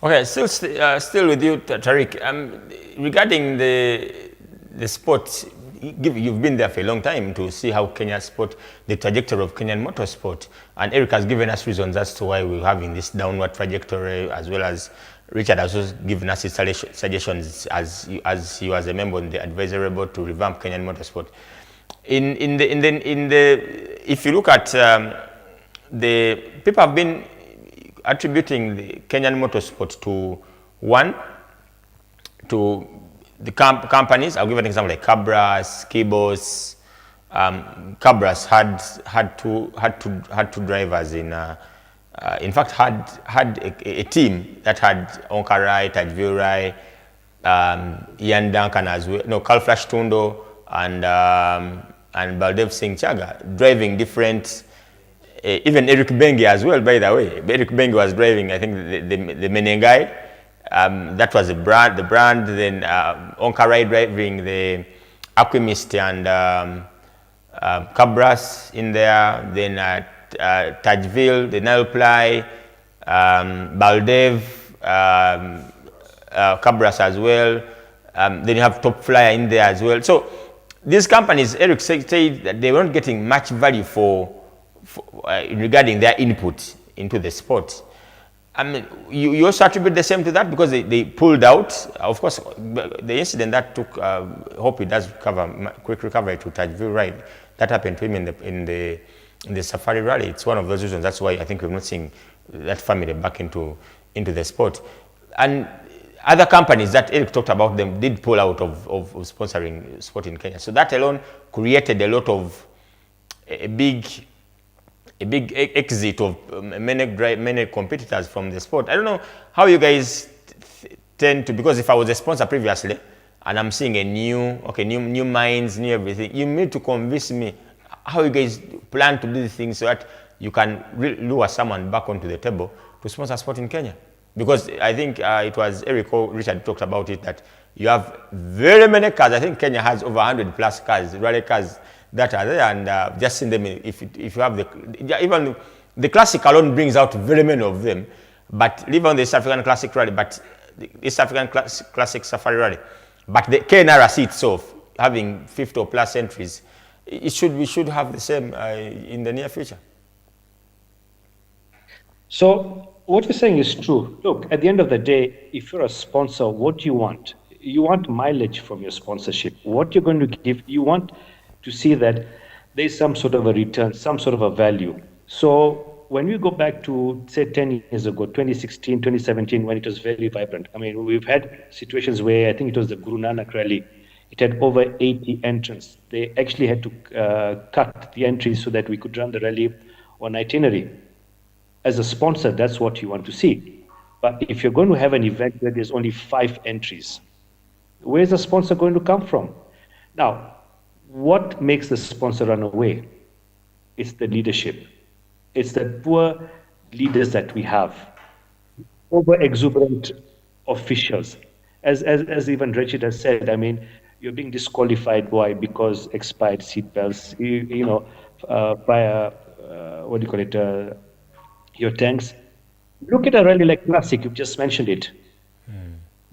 Okay, still with you, Tariq. Regarding the sport, you've been there for a long time to see how Kenya sport, the trajectory of Kenyan motorsport, and Eric has given us reasons as to why we're having this downward trajectory, as well as Richard has also given us his suggestions as he was a member on the advisory board to revamp Kenyan motorsport. If you look at the people have been attributing the Kenyan motorsport to the companies. I'll give an example like Cabras, Kibos. Cabras had two drivers in fact had a team that had Onkarai, Tajvirai, Ian Duncan as well, no, Carl Flash Tundo and Baldev Singh Chaga driving different. Even Eric Bengi as well, by the way. Eric Bengi was driving, I think, the Menengai. That was the brand. Then Onkarai driving the Aquimist and Cabras in there. Then Tajville, the Nilply, Baldev, Cabras as well. Then you have Top Flyer in there as well. So these companies, Eric said that they weren't getting much value regarding their input into the sport. I mean, you also attribute the same to that because they pulled out. Of course, the incident that took, hope it does quick recovery to Tajville Ride, that happened to him in the Safari Rally. It's one of those reasons. That's why I think we're not seeing that family back into the sport. And other companies that Eric talked about them did pull out of sponsoring sport in Kenya. So that alone created a big exit of many competitors from the sport. I don't know how you guys tend to, because if I was a sponsor previously and I'm seeing a new minds, new everything, you need to convince me how you guys plan to do the things so that you can lure someone back onto the table to sponsor sport in Kenya. Because I think it was Eric or Richard talked about it, that you have very many cars. I think Kenya has over 100 plus cars, rally cars that are there, and just in them, if you have even the classic alone brings out very many of them, but leave on the East African Classic Rally, but the East African Classic Safari Rally, but the KNRC itself having 50 or plus entries, we should have the same in the near future. So what you're saying is true. Look, at the end of the day, if you're a sponsor, what do you want? You want mileage from your sponsorship. What you're going to give, you want to see that there's some sort of a return, some sort of a value. So when we go back to, say, 10 years ago, 2016, 2017, when it was very vibrant, I mean, we've had situations where I think it was the Guru Nanak rally, it had over 80 entrants. They actually had to cut the entries so that we could run the rally on itinerary. As a sponsor, that's what you want to see. But if you're going to have an event where there's only 5 entries, where's the sponsor going to come from? Now, what makes the sponsor run away? It's the leadership. It's the poor leaders that we have. Over-exuberant officials. As even Richard has said, I mean, you're being disqualified. Why? Because expired seatbelts, what do you call it, your tanks. Look at a rally like Classic, you've just mentioned it.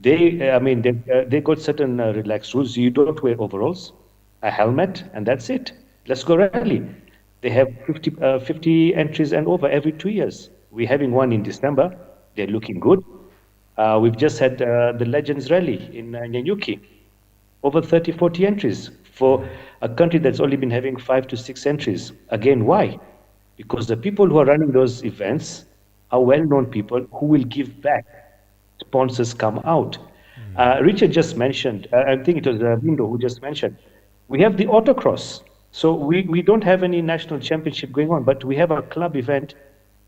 They got certain relaxed rules. You don't wear overalls, a helmet, and that's it. Let's go rally. They have 50 entries and over every 2 years. We're having one in December. They're looking good. We've just had the Legends Rally in Nyanyuki. Over 30, 40 entries for a country that's only been having 5 to 6 entries. Again, why? Because the people who are running those events are well-known people who will give back. Sponsors come out. Richard just mentioned, I think it was Bindo who just mentioned, we have the autocross. So we don't have any national championship going on, but we have a club event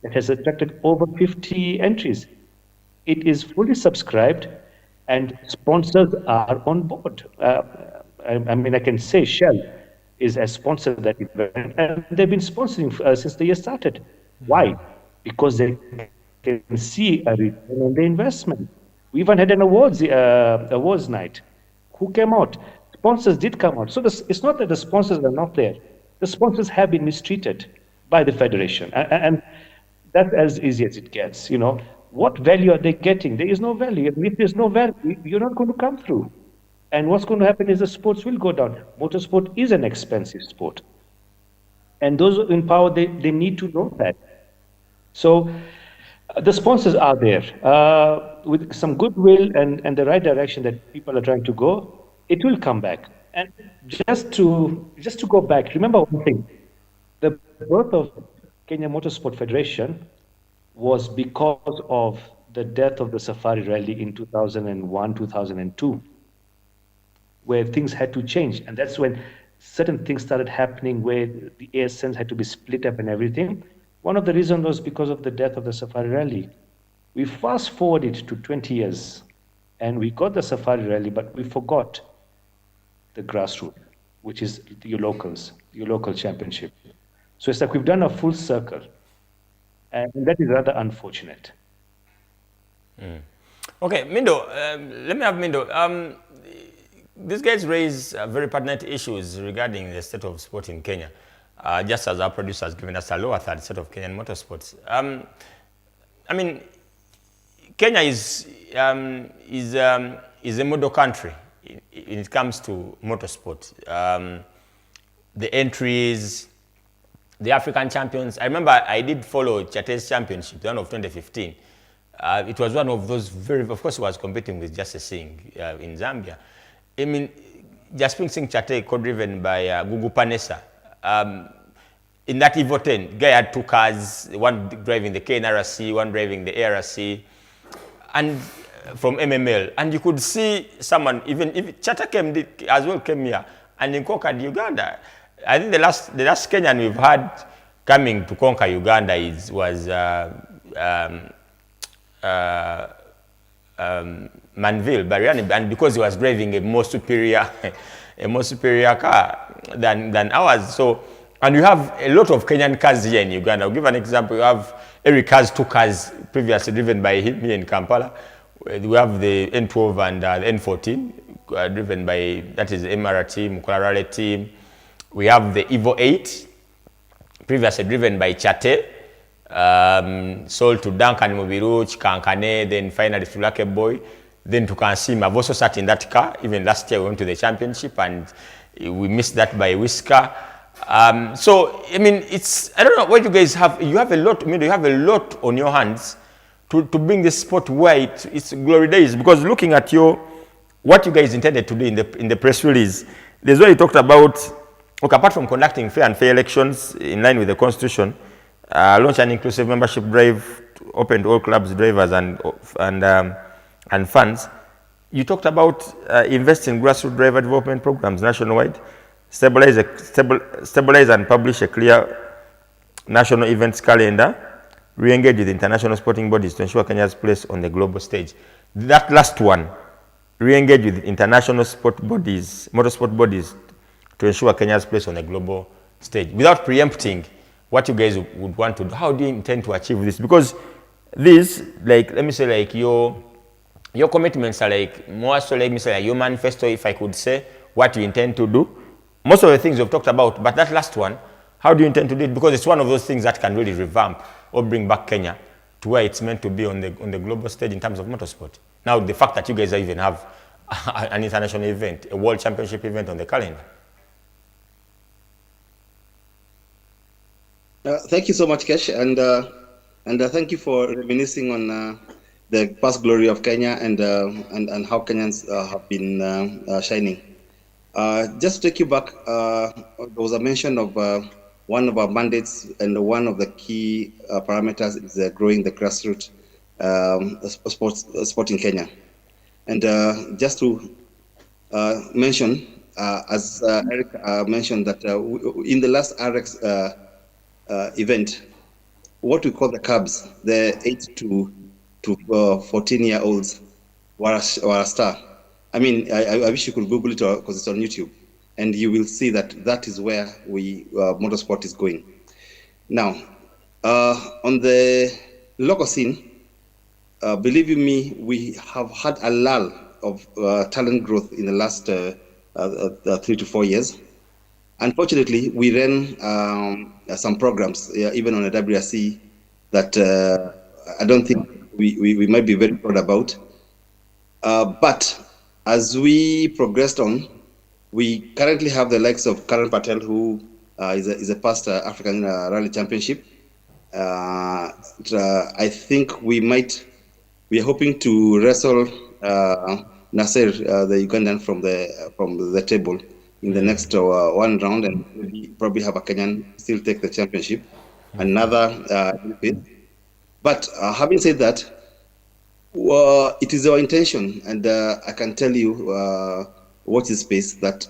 that has attracted over 50 entries. It is fully subscribed and sponsors are on board. I can say Shell has sponsored that event and they've been sponsoring since the year started. Why? Because they can see a return on the investment. We even had an awards night. Who came out? Sponsors did come out. So it's not that the sponsors are not there. The sponsors have been mistreated by the federation. And that's as easy as it gets. What value are they getting? There is no value. And if there's no value, you're not going to come through. And what's going to happen is the sports will go down. Motorsport is an expensive sport. And those in power, they need to know that. So the sponsors are there. With some goodwill and the right direction that people are trying to go, it will come back. And just to go back, remember one thing. The birth of Kenya Motorsport Federation was because of the death of the Safari Rally in 2001, 2002, where things had to change. And that's when certain things started happening where the ASNs had to be split up and everything. One of the reasons was because of the death of the Safari Rally. We fast forwarded to 20 years and we got the Safari Rally, but we forgot the grassroots, which is your locals, your local championship. So it's like we've done a full circle. And that is rather unfortunate. Okay, Mindo, let me have Mindo. These guys raise very pertinent issues regarding the state of sport in Kenya, just as our producer has given us a lower third set of Kenyan motorsports. Kenya is a model country when it comes to motorsport. The entries, the African champions. I remember I did follow Chate's championship, the one of 2015. It was one of those of course, he was competing with Justice Singh in Zambia. I mean, Jasping Singh Chate, co-driven by Gugu Panessa. In that Evo 10, guy had 2 cars, one driving the KNRC, one driving the ARC, and from MML. And you could see someone, even if Chata came here, and he conquered Uganda. I think the last Kenyan we've had coming to conquer Uganda was Manville, Bariani, and because he was driving a more superior car than ours. So, and you have a lot of Kenyan cars here in Uganda. I'll give an example. You have Eric has 2 cars previously driven by him here in Kampala. We have the N12 and the N14 driven by, that is the MRT, Mukolarale team. We have the Evo 8, previously driven by Chate, sold to Duncan Mubiruch, Kankane, then finally to Lucky Boy, then to Kansim. I've also sat in that car. Even last year we went to the championship and we missed that by whisker. So, I mean, I don't know what you guys have. You have a lot, you have a lot on your hands to bring this sport where it's glory days. Because looking at what you guys intended to do in the press release, there's where you talked about Okay, apart from conducting fair and fair elections in line with the constitution, launch an inclusive membership drive open to all clubs, drivers, and fans. You talked about invest in grassroots driver development programs nationwide, stabilize and publish a clear national events calendar, re-engage with international sporting bodies to ensure Kenya's place on the global stage. That last one, re-engage with international sport bodies, motorsport bodies, to ensure Kenya's place on the global stage. Without preempting what you guys would want to do, how do you intend to achieve this? Because this, like, let me say, like, your commitments are like more so, let me say, like your manifesto, if I could say, what you intend to do. Most of the things you've talked about, but that last one, how do you intend to do it? Because it's one of those things that can really revamp or bring back Kenya to where it's meant to be on the global stage in terms of motorsport. Now, the fact that you guys even have an international event, a world championship event on the calendar. Thank you so much, Kesh, and thank you for reminiscing on the past glory of Kenya and how Kenyans have been shining. Just to take you back, there was a mention of one of our mandates, and one of the key parameters is growing the grassroots sport in Kenya. And just to mention, as Eric mentioned, that in the last RX event, what we call the Cubs, the 8 to 14-year-olds were a star. I mean, I wish you could Google it because it's on YouTube, and you will see that is where motorsport is going. Now, on the local scene, believe you me, we have had a lull of talent growth in the last 3 to 4 years. Unfortunately, we ran some programs, even on the WRC, that I don't think we might be very proud about. But as we progressed on, we currently have the likes of Karan Patel, who is a past African Rally Championship. I think we are hoping to wrestle Nasser, the Ugandan, from the table in the next one round, and probably have a Kenyan still take the championship. Another but having said that, it is our intention, and I can tell you, watch this space, that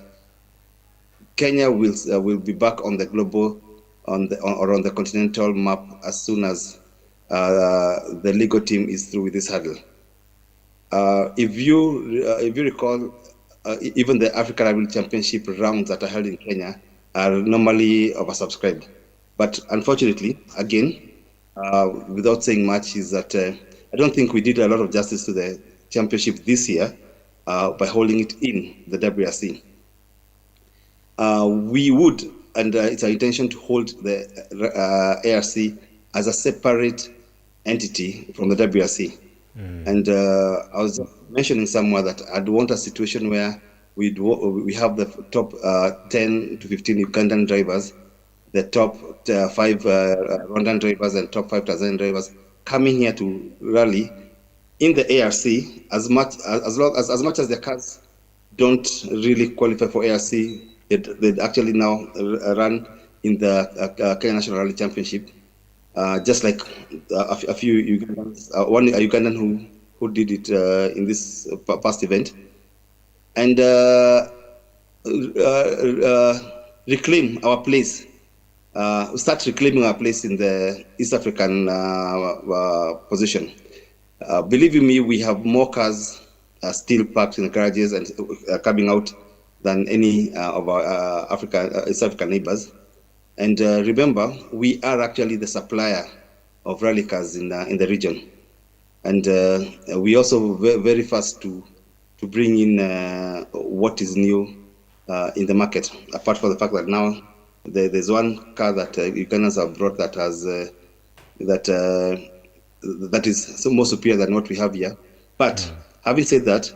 Kenya will be back on the global or on the continental map as soon as the legal team is through with this hurdle. If you recall, even the African Rally Championship rounds that are held in Kenya are normally oversubscribed. But unfortunately, again, without saying much, is that I don't think we did a lot of justice to the championship this year by holding it in the WRC. We would, and it's our intention to hold the ARC as a separate entity from the WRC. And I was mentioning somewhere that I'd want a situation where we have the top 10 to 15 Ugandan drivers, the top 5 Rwandan drivers, and top 5 Tanzanian drivers coming here to rally in the ARC. As much as their cars don't really qualify for ARC, they'd actually now run in the Kenya National Rally Championship. Just like a few Ugandans, one Ugandan who did it in this past event, and reclaim our place, start reclaiming our place in the East African position. Believe you me, we have more cars still parked in the garages and coming out than any of our East African neighbors. And remember, we are actually the supplier of rally cars in the region, and we also very fast to bring in what is new in the market. Apart from the fact that now there's one car that Ugandans have brought that has that is so more superior than what we have here. But having said that,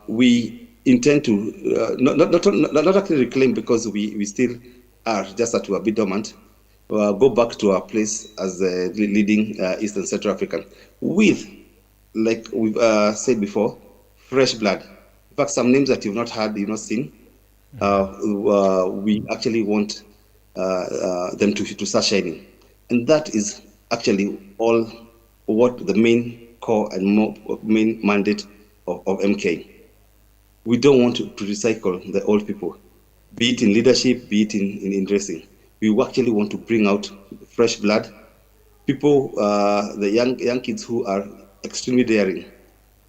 we intend to not actually reclaim, because we still are, just that we're a bit dormant, go back to our place as the leading East and Central African with, like we've said before, fresh blood. In fact, some names that you've not heard, you've not seen. we actually want them to start shining. And that is actually all what the main core and main mandate of MK. We don't want to recycle the old people, be it in leadership, be it in racing. We actually want to bring out fresh blood, people, the young kids who are extremely daring.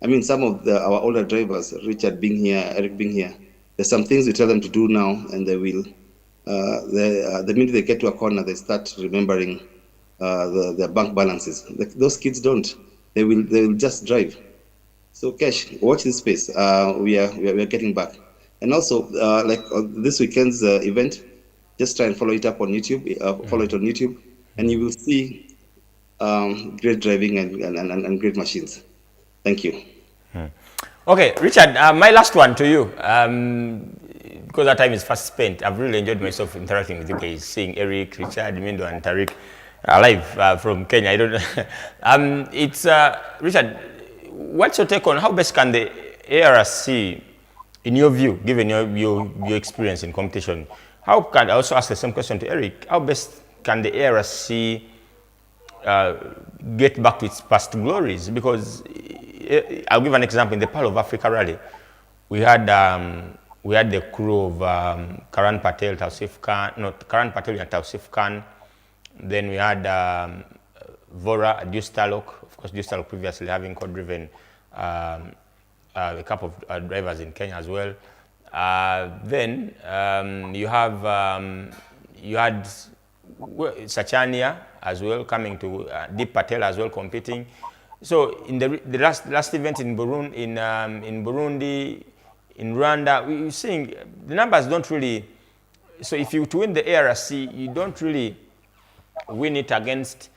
I mean, some of our older drivers, Richard being here, Eric being here, there's some things we tell them to do now, and they will. The minute they get to a corner, they start remembering their bank balances. Those kids don't. They will just drive. So, Cash, watch this space. We are getting back, and also like this weekend's event, just try and follow it up on YouTube. Follow it on YouTube, and you will see great driving and great machines. Thank you. Okay, Richard, my last one to you. Because our time is fast spent, I've really enjoyed myself interacting with you guys, seeing Eric, Richard, Mindo, and Tariq live from Kenya. I don't know. It's Richard. What's your take on how best can the ARC, in your view, given your experience in competition, how can I also ask the same question to Eric? How best can the ARC get back to its past glories? Because I'll give an example. In the Pearl of Africa Rally, we had the crew of Karan Patel, Tausif Khan, not Karan Patel and Tausif Khan. Then we had Vora, Dustalok, of course, Dustalok previously having co-driven a couple of drivers in Kenya as well. Then you had Sachania as well coming to Deep Patel as well competing. So in the last event in Burundi, in Rwanda, we're seeing the numbers don't really. So if you to win the ARC, you don't really win it against.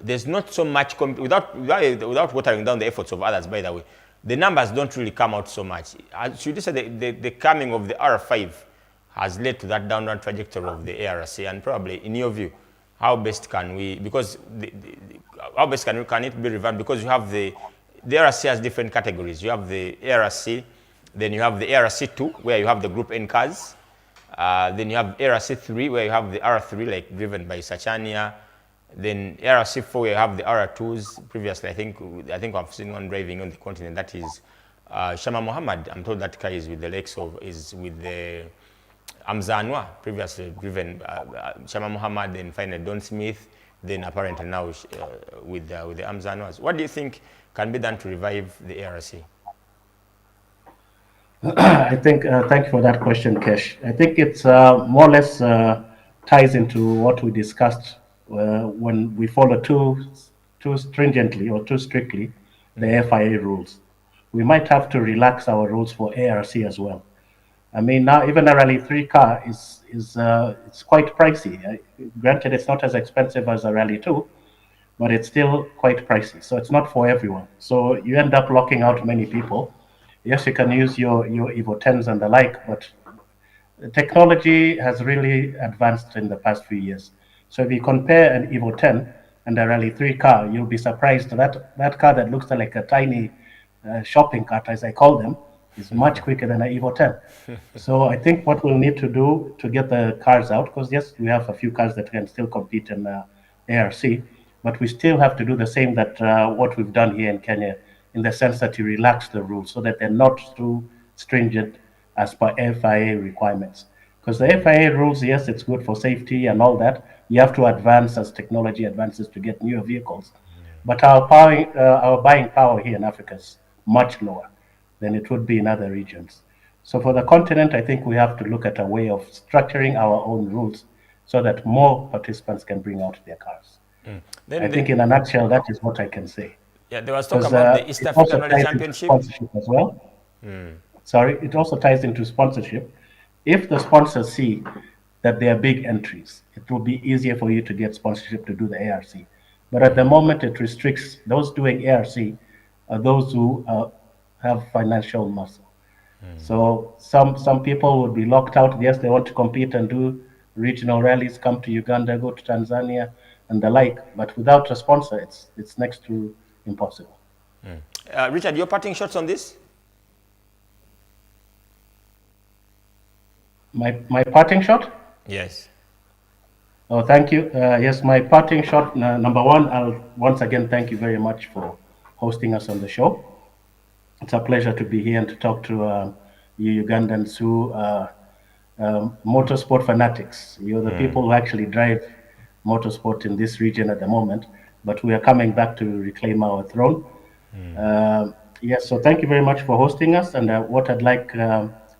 There's not so much without watering down the efforts of others. By the way, the numbers don't really come out so much. Should you say the coming of the R5 has led to that downward trajectory of the ARC, and probably in your view, how best can we? Because how best can it be revamped? Because you have the ARC has different categories. You have the ARC, then you have the ARC2 where you have the Group N cars. Then you have ARC3 where you have the R3 like driven by Sachania. Then ARC4 where you have the R2s. Previously, I think I've seen one driving on the continent. That is Shama Muhammad. I'm told that car is with the the Amzanwa, previously driven Shama Muhammad, then finally Don Smith, then apparently now with the Amzanwas. What do you think can be done to revive the ARC? I think, thank you for that question, Kesh. I think it's more or less ties into what we discussed when we follow too stringently or too strictly the FIA rules. We might have to relax our rules for ARC as well. I mean, now even a Rally 3 car is it's quite pricey. Granted, it's not as expensive as a Rally 2, but it's still quite pricey. So it's not for everyone. So you end up locking out many people. Yes, you can use your Evo 10s and the like, but the technology has really advanced in the past few years. So if you compare an Evo 10 and a Rally 3 car, you'll be surprised that car that looks like a tiny shopping cart, as I call them, is much quicker than an Evo 10. So I think what we'll need to do to get the cars out, because yes, we have a few cars that can still compete in ARC, but we still have to do the same that what we've done here in Kenya, in the sense that you relax the rules so that they're not too stringent as per FIA requirements. Because the FIA rules, yes, it's good for safety and all that. You have to advance as technology advances to get newer vehicles. But our buying power here in Africa is much lower than it would be in other regions. So for the continent, I think we have to look at a way of structuring our own rules so that more participants can bring out their cars. I think in a nutshell, that is what I can say. Yeah, there was talk about the East African Rally Championship. Sponsorship as well. Sorry, it also ties into sponsorship. If the sponsors see that they are big entries, it will be easier for you to get sponsorship to do the ARC. But at the moment, it restricts those doing ARC are those who have financial muscle. So some people would be locked out. Yes, they want to compete and do regional rallies, come to Uganda, go to Tanzania, and the like. But without a sponsor, it's next to impossible. Richard, your parting shots on this? My parting shot? Yes. Oh, thank you. Yes, my parting shot, number one, I'll once again thank you very much for hosting us on the show. It's a pleasure to be here and to talk to you Ugandans who motorsport fanatics. You're the people who actually drive motorsport in this region at the moment, but we are coming back to reclaim our throne. Yes, so thank you very much for hosting us. And what I'd like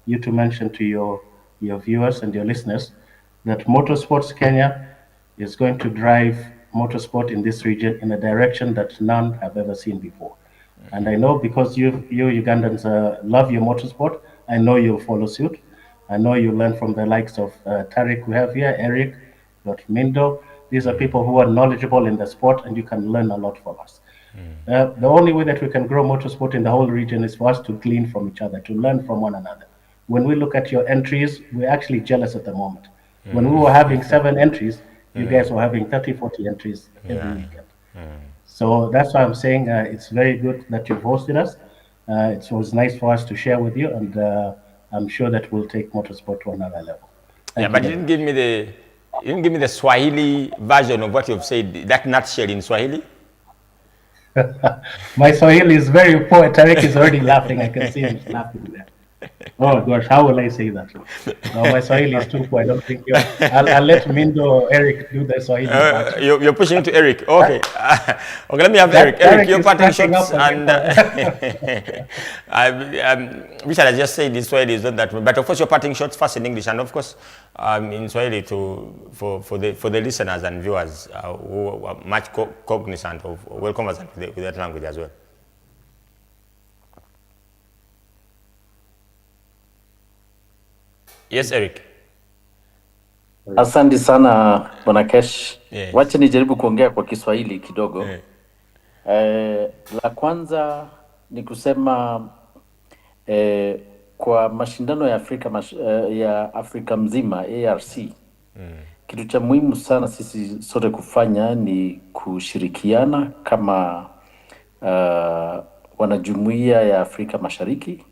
you to mention to your viewers and your listeners, that Motorsports Kenya is going to drive motorsport in this region in a direction that none have ever seen before. And I know because you Ugandans love your motorsport, I know you'll follow suit. I know you learn from the likes of Tariq we have here, Eric, got Mindo. These are people who are knowledgeable in the sport, and you can learn a lot from us. The only way that we can grow motorsport in the whole region is for us to glean from each other, to learn from one another. When we look at your entries, we're actually jealous at the moment. When we were having 7 entries, you guys were having 30, 40 entries every weekend. So that's why I'm saying it's very good that you've hosted us. It was nice for us to share with you, and I'm sure that we'll take motorsport to another level. Yeah, but you didn't give me the Swahili version of what you've said, that nutshell in Swahili. My Swahili is very poor. Tarek is already laughing. I can see him laughing there. Oh gosh, how will I say that? No, my Swahili is too poor. I don't think you. I'll let Mindo or Eric do the Swahili part. You're pushing to Eric. Okay. Okay, let me have Eric. Eric, your parting shots. And Richard has just said in Swahili is not that, but of course your parting shots first in English, and of course in Swahili for the listeners and viewers who are much cognizant of, well conversant with that language as well. Yes, Eric. Asante sana Bwana Kesh. Yes. Wacha nijaribu kuongea kwa Kiswahili kidogo. La kwanza ni kusema kwa mashindano ya Afrika mzima ARC. Kitu cha muhimu sana sisi sote kufanya ni kushirikiana kama wanajumuiya ya Afrika Mashariki.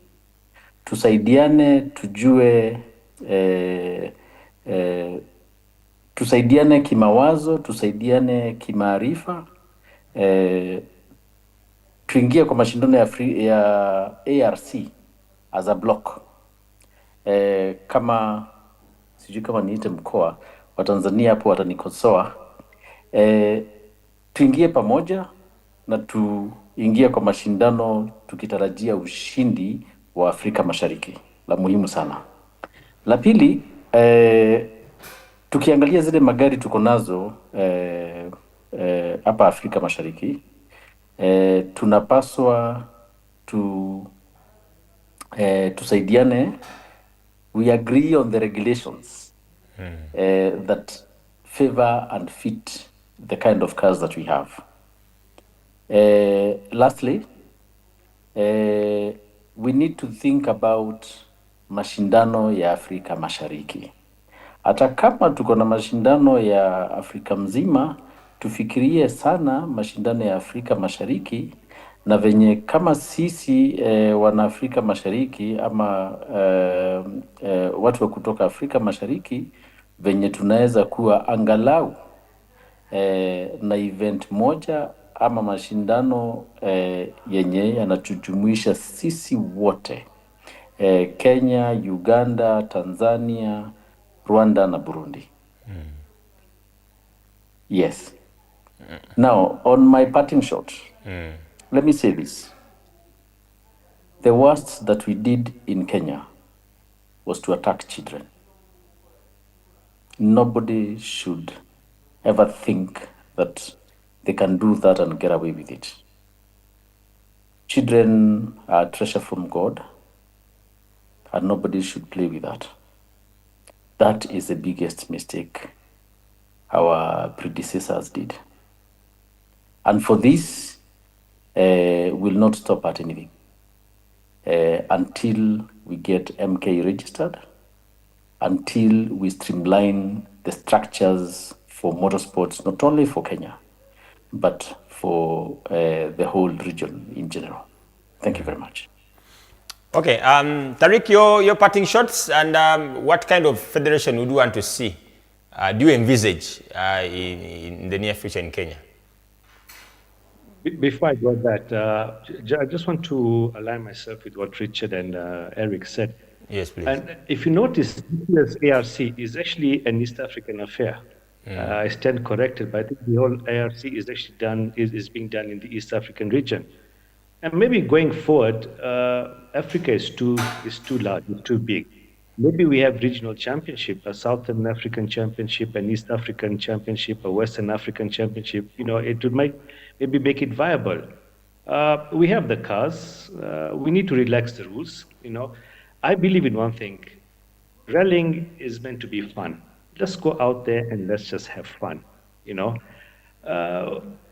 Tusaidiane tujue tusaidiane kimawazo, tusaidiane kimaarifa, tuingie kwa mashindano ya ARC as a block. Kama sijui kama niite mkoa wa Tanzania hapo watanikosoa. Tuingie pamoja na tuingie kwa mashindano tukitarajia ushindi wa Afrika Mashariki. La muhimu sana. La pili, tukiangalia zile magari tuko nazo hapa Afrika Mashariki, tunapaswa tusaidiane. We agree on the regulations that favor and fit the kind of cars that we have. Lastly, we need to think about mashindano ya Afrika Mashariki. Hata kama tuko na mashindano ya Afrika mzima, tufikirie sana mashindano ya Afrika Mashariki, na venye kama sisi wana Afrika Mashariki ama watu wa kutoka Afrika Mashariki, venye tunaweza kuwa angalau na event moja ama mashindano yenye yanatujumuisha sisi wote, Kenya, Uganda, Tanzania, Rwanda na Burundi. Yes. Now, on my parting shot, let me say this. The worst that we did in Kenya was to attack children. Nobody should ever think that they can do that and get away with it. Children are a treasure from God, and nobody should play with that. That is the biggest mistake our predecessors did. And for this, we'll not stop at anything until we get MK registered, until we streamline the structures for motorsports, not only for Kenya, but for the whole region in general. Thank you very much. Okay, Tariq, your parting shots, and what kind of federation would you want to see? Do you envisage in the near future in Kenya? Before I go that, I just want to align myself with what Richard and Eric said. Yes, please. And if you notice, this ARC is actually an East African affair. I stand corrected, but I think the whole ARC is actually is being done in the East African region. And maybe going forward, Africa is too large, it's too big. Maybe we have regional championship, a Southern African championship, an East African championship, a Western African championship. It would maybe make it viable. We have the cars. We need to relax the rules. I believe in one thing. Rallying is meant to be fun. Let's go out there and let's just have fun.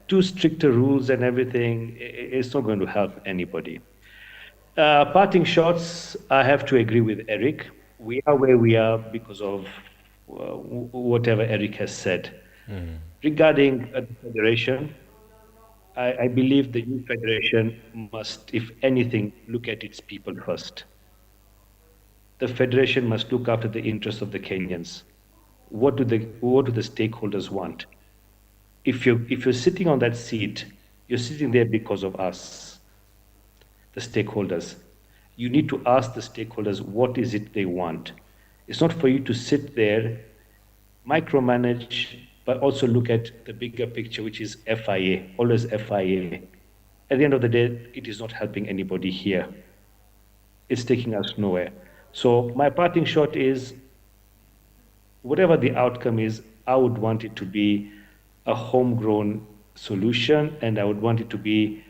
Too stricter rules and everything, it's not going to help anybody. Parting shots, I have to agree with Eric. We are where we are because of whatever Eric has said. Regarding the federation, I believe the new federation must, if anything, look at its people first. The federation must look after the interests of the Kenyans. What do the stakeholders want? If you're sitting on that seat, you're sitting there because of us, the stakeholders. You need to ask the stakeholders what is it they want. It's not for you to sit there, micromanage, but also look at the bigger picture, which is FIA, always FIA. At the end of the day, it is not helping anybody here. It's taking us nowhere. So my parting shot is, whatever the outcome is, I would want it to be a homegrown solution, and I would want it to be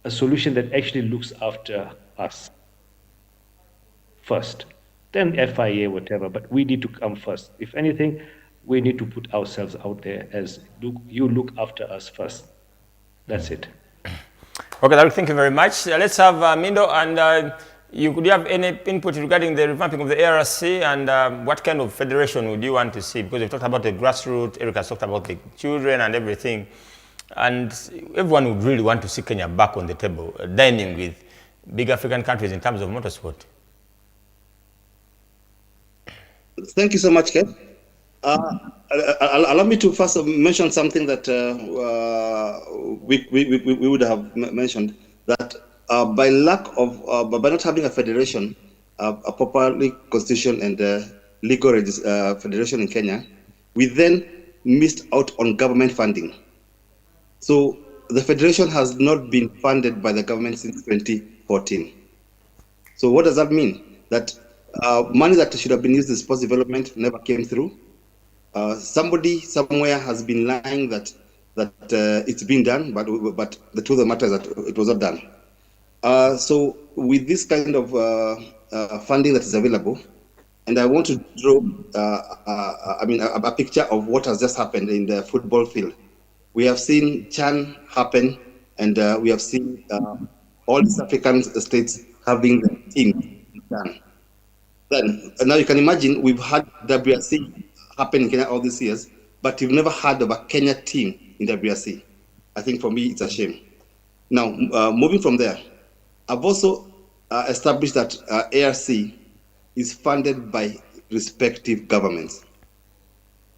a solution that actually looks after us first. Then FIA, whatever, but we need to come first. If anything, we need to put ourselves out there as, you look after us first. That's it. Okay, Darryl, thank you very much. Let's have Mindo, and could you have any input regarding the revamping of the ARC, and what kind of federation would you want to see? Because we've talked about the grassroots, Eric has talked about the children and everything, and everyone would really want to see Kenya back on the table, dining with big African countries in terms of motorsport. Thank you so much, Ken. Allow me to first mention something that we would have mentioned, that by not having a federation, a properly constitution and legal federation in Kenya, we then missed out on government funding. So the federation has not been funded by the government since 2014. So what does that mean? That money that should have been used in sports development never came through. Somebody somewhere has been lying that it's been done, but the truth of the matter is that it was not done. So with this kind of funding that is available, and I want to draw, a picture of what has just happened in the football field. We have seen CHAN happen, and we have seen all East African states having the team done. Then now you can imagine we've had WRC happen in Kenya all these years, but we've never heard of a Kenya team in WRC. I think for me it's a shame. Now moving from there, I've also established that ARC is funded by respective governments.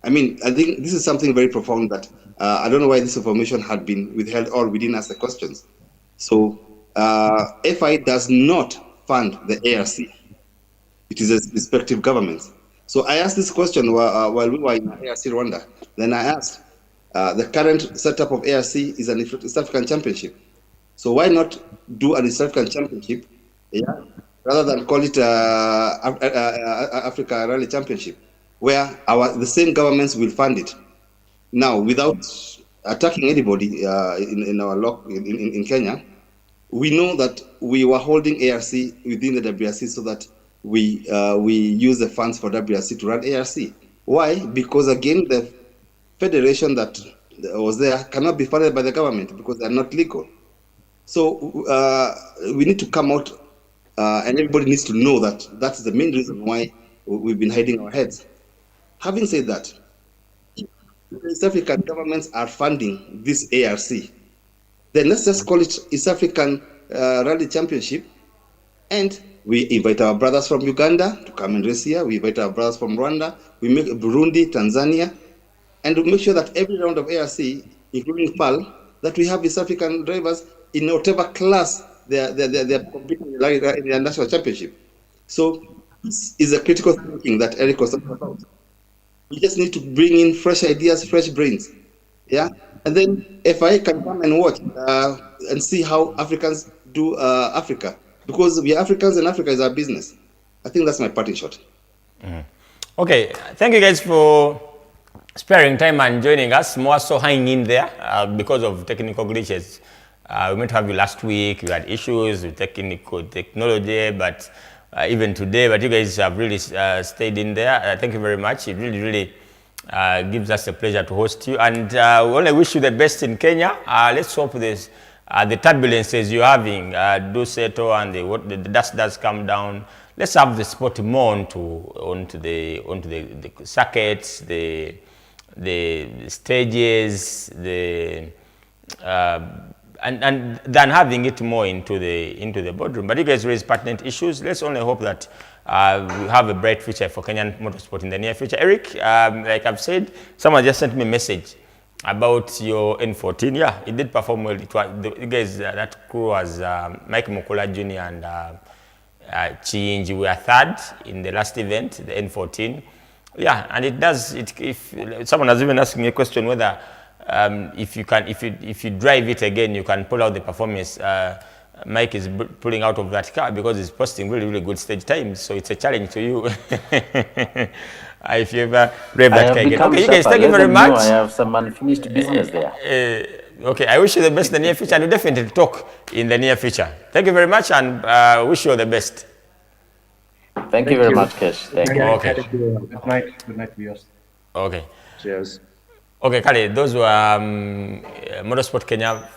I think this is something very profound that I don't know why this information had been withheld or we didn't ask the questions. So FI does not fund the ARC. It is a respective governments. So I asked this question while we were in ARC Rwanda. Then I asked, the current setup of ARC is an East African Championship. So why not do an East African Championship, rather than call it Africa Rally Championship, where the same governments will fund it. Now, without attacking anybody in Kenya, we know that we were holding ARC within the WRC so that we use the funds for WRC to run ARC. Why? Because again, the federation that was there cannot be funded by the government because they are not legal. So we need to come out, and everybody needs to know that that's the main reason why we've been hiding our heads. Having said that, East African governments are funding this ARC. Then let's just call it East African Rally Championship, And we invite our brothers from Uganda to come and race here. We invite our brothers from Rwanda. We make Burundi, Tanzania, and to make sure that every round of ARC, including PAL, that we have East African drivers in whatever class they're competing in the national championship. So this is a critical thinking that Eric was talking about. We just need to bring in fresh ideas, fresh brains. Yeah, and then FI can come and watch and see how Africans do Africa, because we are Africans and Africa is our business. I think that's my parting shot. Okay, thank you guys for sparing time and joining us. More so hanging in there because of technical glitches. We meant to have you last week. We had issues with technology, but even today. But you guys have really stayed in there. Thank you very much. It really gives us a pleasure to host you. And we only wish you the best in Kenya. Let's hope this the turbulences you're having do settle and the dust does come down. Let's have the sport more onto the circuits, the stages, and than having it more into the boardroom. But you guys raise pertinent issues. Let's only hope that we have a bright future for Kenyan motorsport in the near future. Eric, like I've said, someone just sent me a message about your N14. Yeah, it did perform well. It was you guys, that crew was Mike Mukula Jr. and Chinji. We were third in the last event, the N14. Yeah, and it does. If someone has even asked me a question whether if you drive it again, you can pull out the performance. Mike is pulling out of that car because he's posting really good stage times. So it's a challenge to you. If you ever drive that car again. Okay, you guys, thank you very much. I have some unfinished business there. Okay, I wish you the best in the near future, and we'll definitely talk in the near future. Thank you very much, and wish you all the best. Thank you very much, Kesh. Thank you. Okay. Good night, viewers. Okay. Cheers. Okay, Kale, those were Motorsport Kenya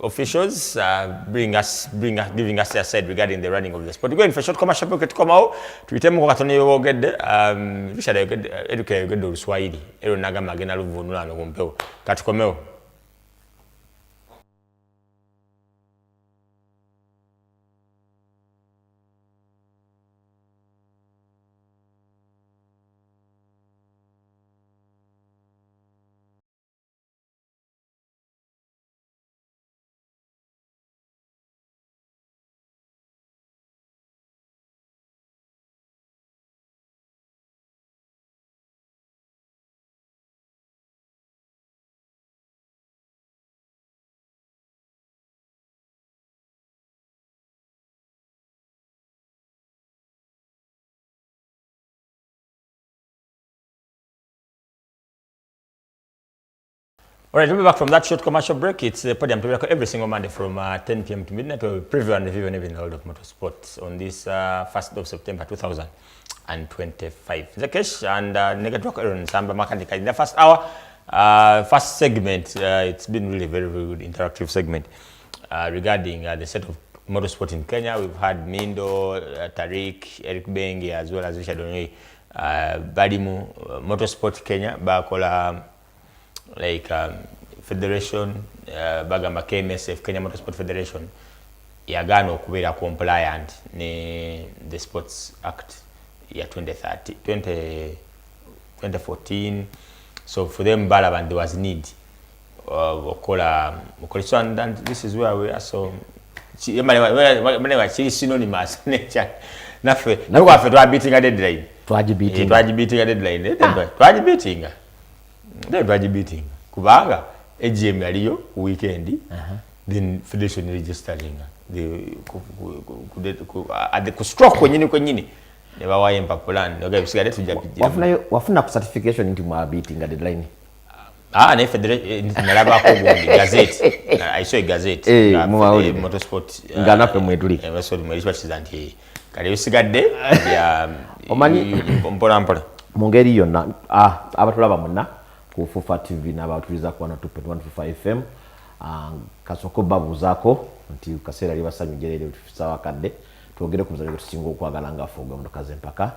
officials giving us their side regarding the running of the sport. We're going for a short commercial break to come out. Tuitemu kwa katoni yo gede bishada yo gede eduke yo gede Swahili. Ero naga magena luvunula no kumpeo. Katukomeo. All right, we'll be back from that short commercial break. It's the Podium every single Monday from 10 p.m. to midnight. We'll preview and review and even the world of motorsport on this 1st of September 2025. Zakesh and Negatwak Aaron Samba Makanika. In the first hour, first segment, it's been really very good interactive segment regarding the set of motorsport in Kenya. We've had Mindo, Tariq, Eric Bengi, as well as Richard Onye, Badimu, Motorsport Kenya, Bakola. Like Federation, Bagamba KMSF, Kenya Motorsport Federation, yagano kubera compliant ni the Sports Act ya 2014. So for them, Balaban, there was need of so and this is where we are. So synonymous nature. Nafe, now we are beating a deadline. Beating a deadline. Beating. Kubanga AGM yaliyo weekend, then federation registering the stroke kwenyini ne bawaye mpapulani okay bisigade tujapijira wafuna certification into my beating a deadline ne federation nalaba ko bondi gazette I saw a gazette motorsport ngana pe mwetuli so mweliswa chizanti kale bisigade ya omanyi mpola mungeri yonna abatulaba munna ku Fufa TV n'abatuliza ku 102.1 Fufa FM kasoko babuzaako nti kaseera libasanyugerere tufisawa kadde twogere ku muzanyo tusinga okwagala nga afuga mu kaze mpaka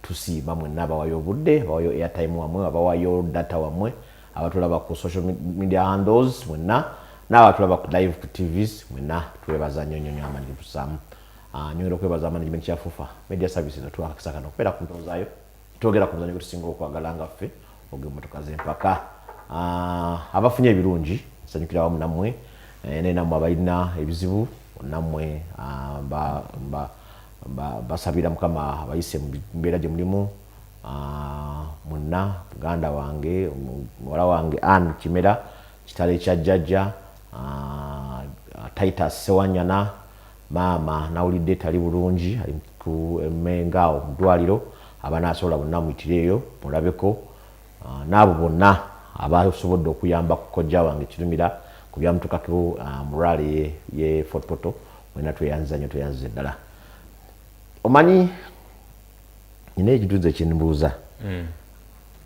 tusiba mwe n'abawayo obudde bawayo airtime wamwe abawayo data wamwe abatulaba ku social media handles mwenna n'abatulaba ku live ku TVs mwenna twebaza nnyonnyo amanyi tusamu nyongera okwebaza management ya FUFA media services twakasakana okubeera ku ntozayo twogera ku muzanyo gutusinga okwagala nga ffe og'emmotoka z'empaka abafunye ebirungi nsanyukira wamu nammwe nenamwe abalina ebizibu nammwe basabira mukama abayise mu mbeera gye mulimu munna muganda wange muwala wange Ann Kimera kitale kya jjajja Titus Sewanyana maama nawulidde tali bulungi ali ku Mengao mu ddwaliro abanaasobola bonna muyitireeyo mulabeko n'abo bonna abasobodde okuyamba ku kojja wange Kirumira ku byamutukako mu rally ye Fort Poto mwena tweyanziza nnyo tweyanziza ddala omanyi nina ekintu nze kyenimbuuza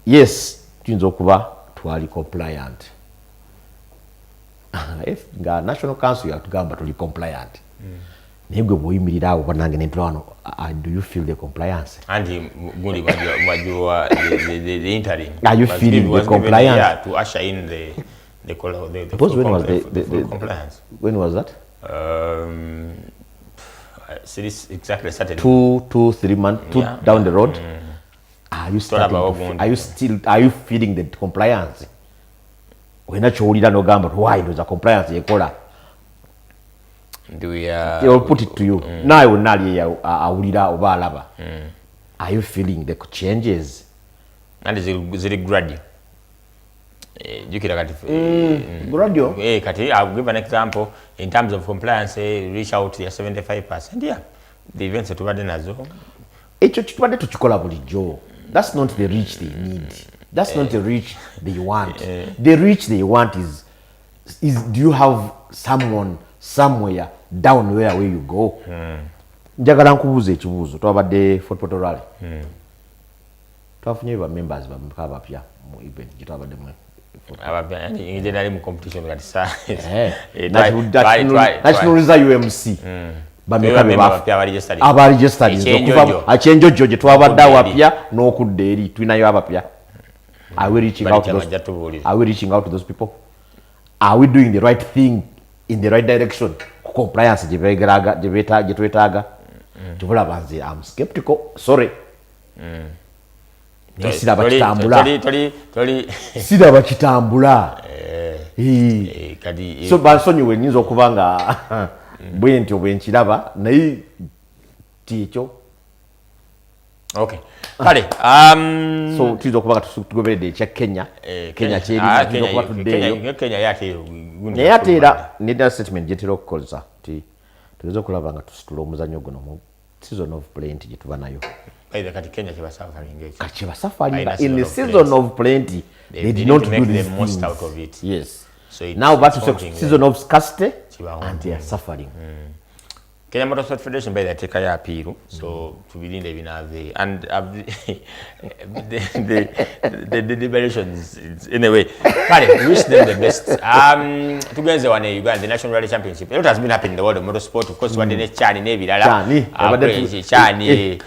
yes tuyinza okuba twali compliant nga national council yatugamba tuli compliant naye gwe bw'oyimirira awo banange nentula wano do you feel the compliance and gundi wajuwa the interim are you feeling the compliance yeah, to usher in the compliance when was that so this exactly started 2-3 months yeah. down the road are you feeling the compliance wena kyowulira nogamba why ndoza compliance yekola I'll put it to you nawe wonali awulira oba alaba are you feeling the changes and ziri gradual jukira kati gradual kati I'll give an example in terms of compliance reach out to 75% yeah the events tubadde nazo ekyo kitubadde tukikola bulijjo that's not the reach they need that's not the reach they want the reach they want is do you have someone somewhere down where you go njagala nkubuuza ekibuuzo twabadde Fort Poto rally twafunye ba members abapya mu event gitwabadde mu abapya yani nali mu competition kati saa national UMC bameka aba registered okuva achenjojo gye twabadde awapya n'okudda eri tulinayo abapya are we reaching out to those people are we doing the right thing in the right direction ku compliance gye twetaaga tubula banze I'm skeptical sorry siraba kitambula so bansonyiwe nnyinza okuba nga bwe ntyo bwe nkiraba naye tikyo okay kale so tuyinza okuba nga tugoberedde ekya Kenya kyerikuba tuddeeyo naye ate era neda statement gyetera okukozesa ti tugeze okulaba nga tusitula omuzannyo guno mu season of plenty gye tuba nayo kati Kenya kyebasafaringa in the season of plenty they did not do the most out of it yes so now back to season of scarcity and they are suffering Kenya Motorsport Federation by the take ya appeal so to be in the binave and the deliberations anyway we wish them the best tugenze wane Uganda the National Rally Championship what has been happening in the world of motorsport of course wadene chani nebirala chani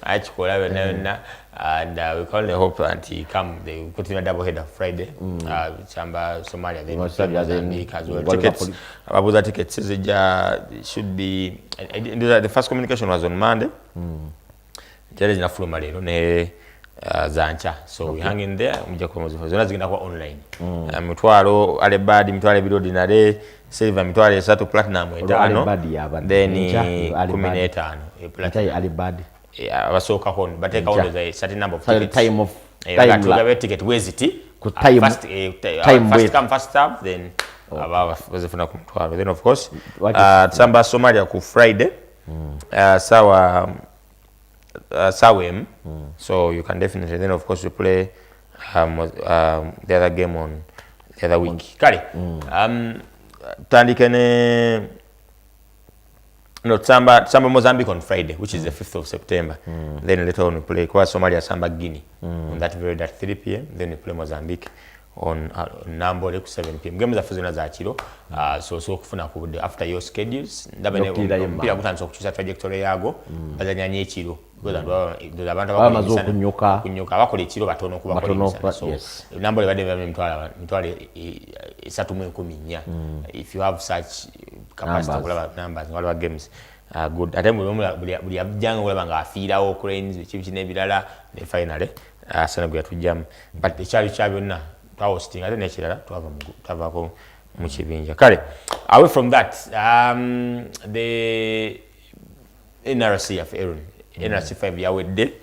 achikola bena and we can only hope that he come they continue a double header Friday Chamba Somalia then Mozambique as well tickets ababuza tickets should be the first communication was on Monday jere zina fuluma lero ne zancha so we hang in there mujja kwa mozifa zona zigenda kwa online mitwalo ale bad mitwalo bidodinare silver mitwalo 3 platinum etano then 15 platinum ale bad abasoka hon bateka on the certain number of tickets time of time ticket weziti first come first serve then ababa wazifuna kumtwalo then of course Samba Somalia ku Friday sawa so you can definitely then of course you play the other game on the other week kale tandikene no Samba Mozambique on Friday which is the 5th of September then later on we play kwa Somalia Samba Guinea on that very at 3 p.m. then we play Mozambique on Nambole ku 7 p.m. game za fuzina za kiro so kufuna ku after your schedules ndabene mpira kutanso kuchusa trajectory yago bazanyanye ekiro because abantu kunyuka bakola ekiro batono kuba kola so Nambole bade mitwale 3:10 if you have such capacity okulaba numbers waliwo games good ate buli ajjanga okulaba nga afiirawo cranes ekibi n'ebirala ne finally Senegal yatujjamu but ekyali kya byonna twahosting ate n'ekirala twavaako mu kibinja kale away from that the NRC of Aaron NRC 5 yawedde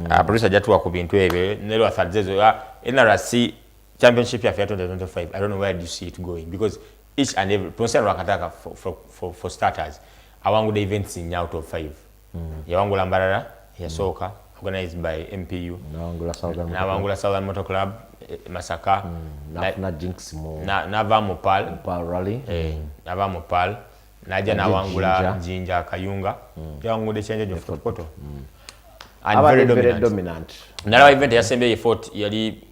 producer jatuwa ku bintu ebyo nero athadzezo NRC championship ya 2025 I don't know where do you see it going because each and every Ponsel Rakataka for starters awangude events in out of 5 yawangula mbarara ya soka organized by MPU na Southern Motor Club Masaka na Jinx mo na Vamopal rally na Vamopal naja na wangula Jinja Kayunga yawangude change of photo and very dominant na event ya sembe effort yali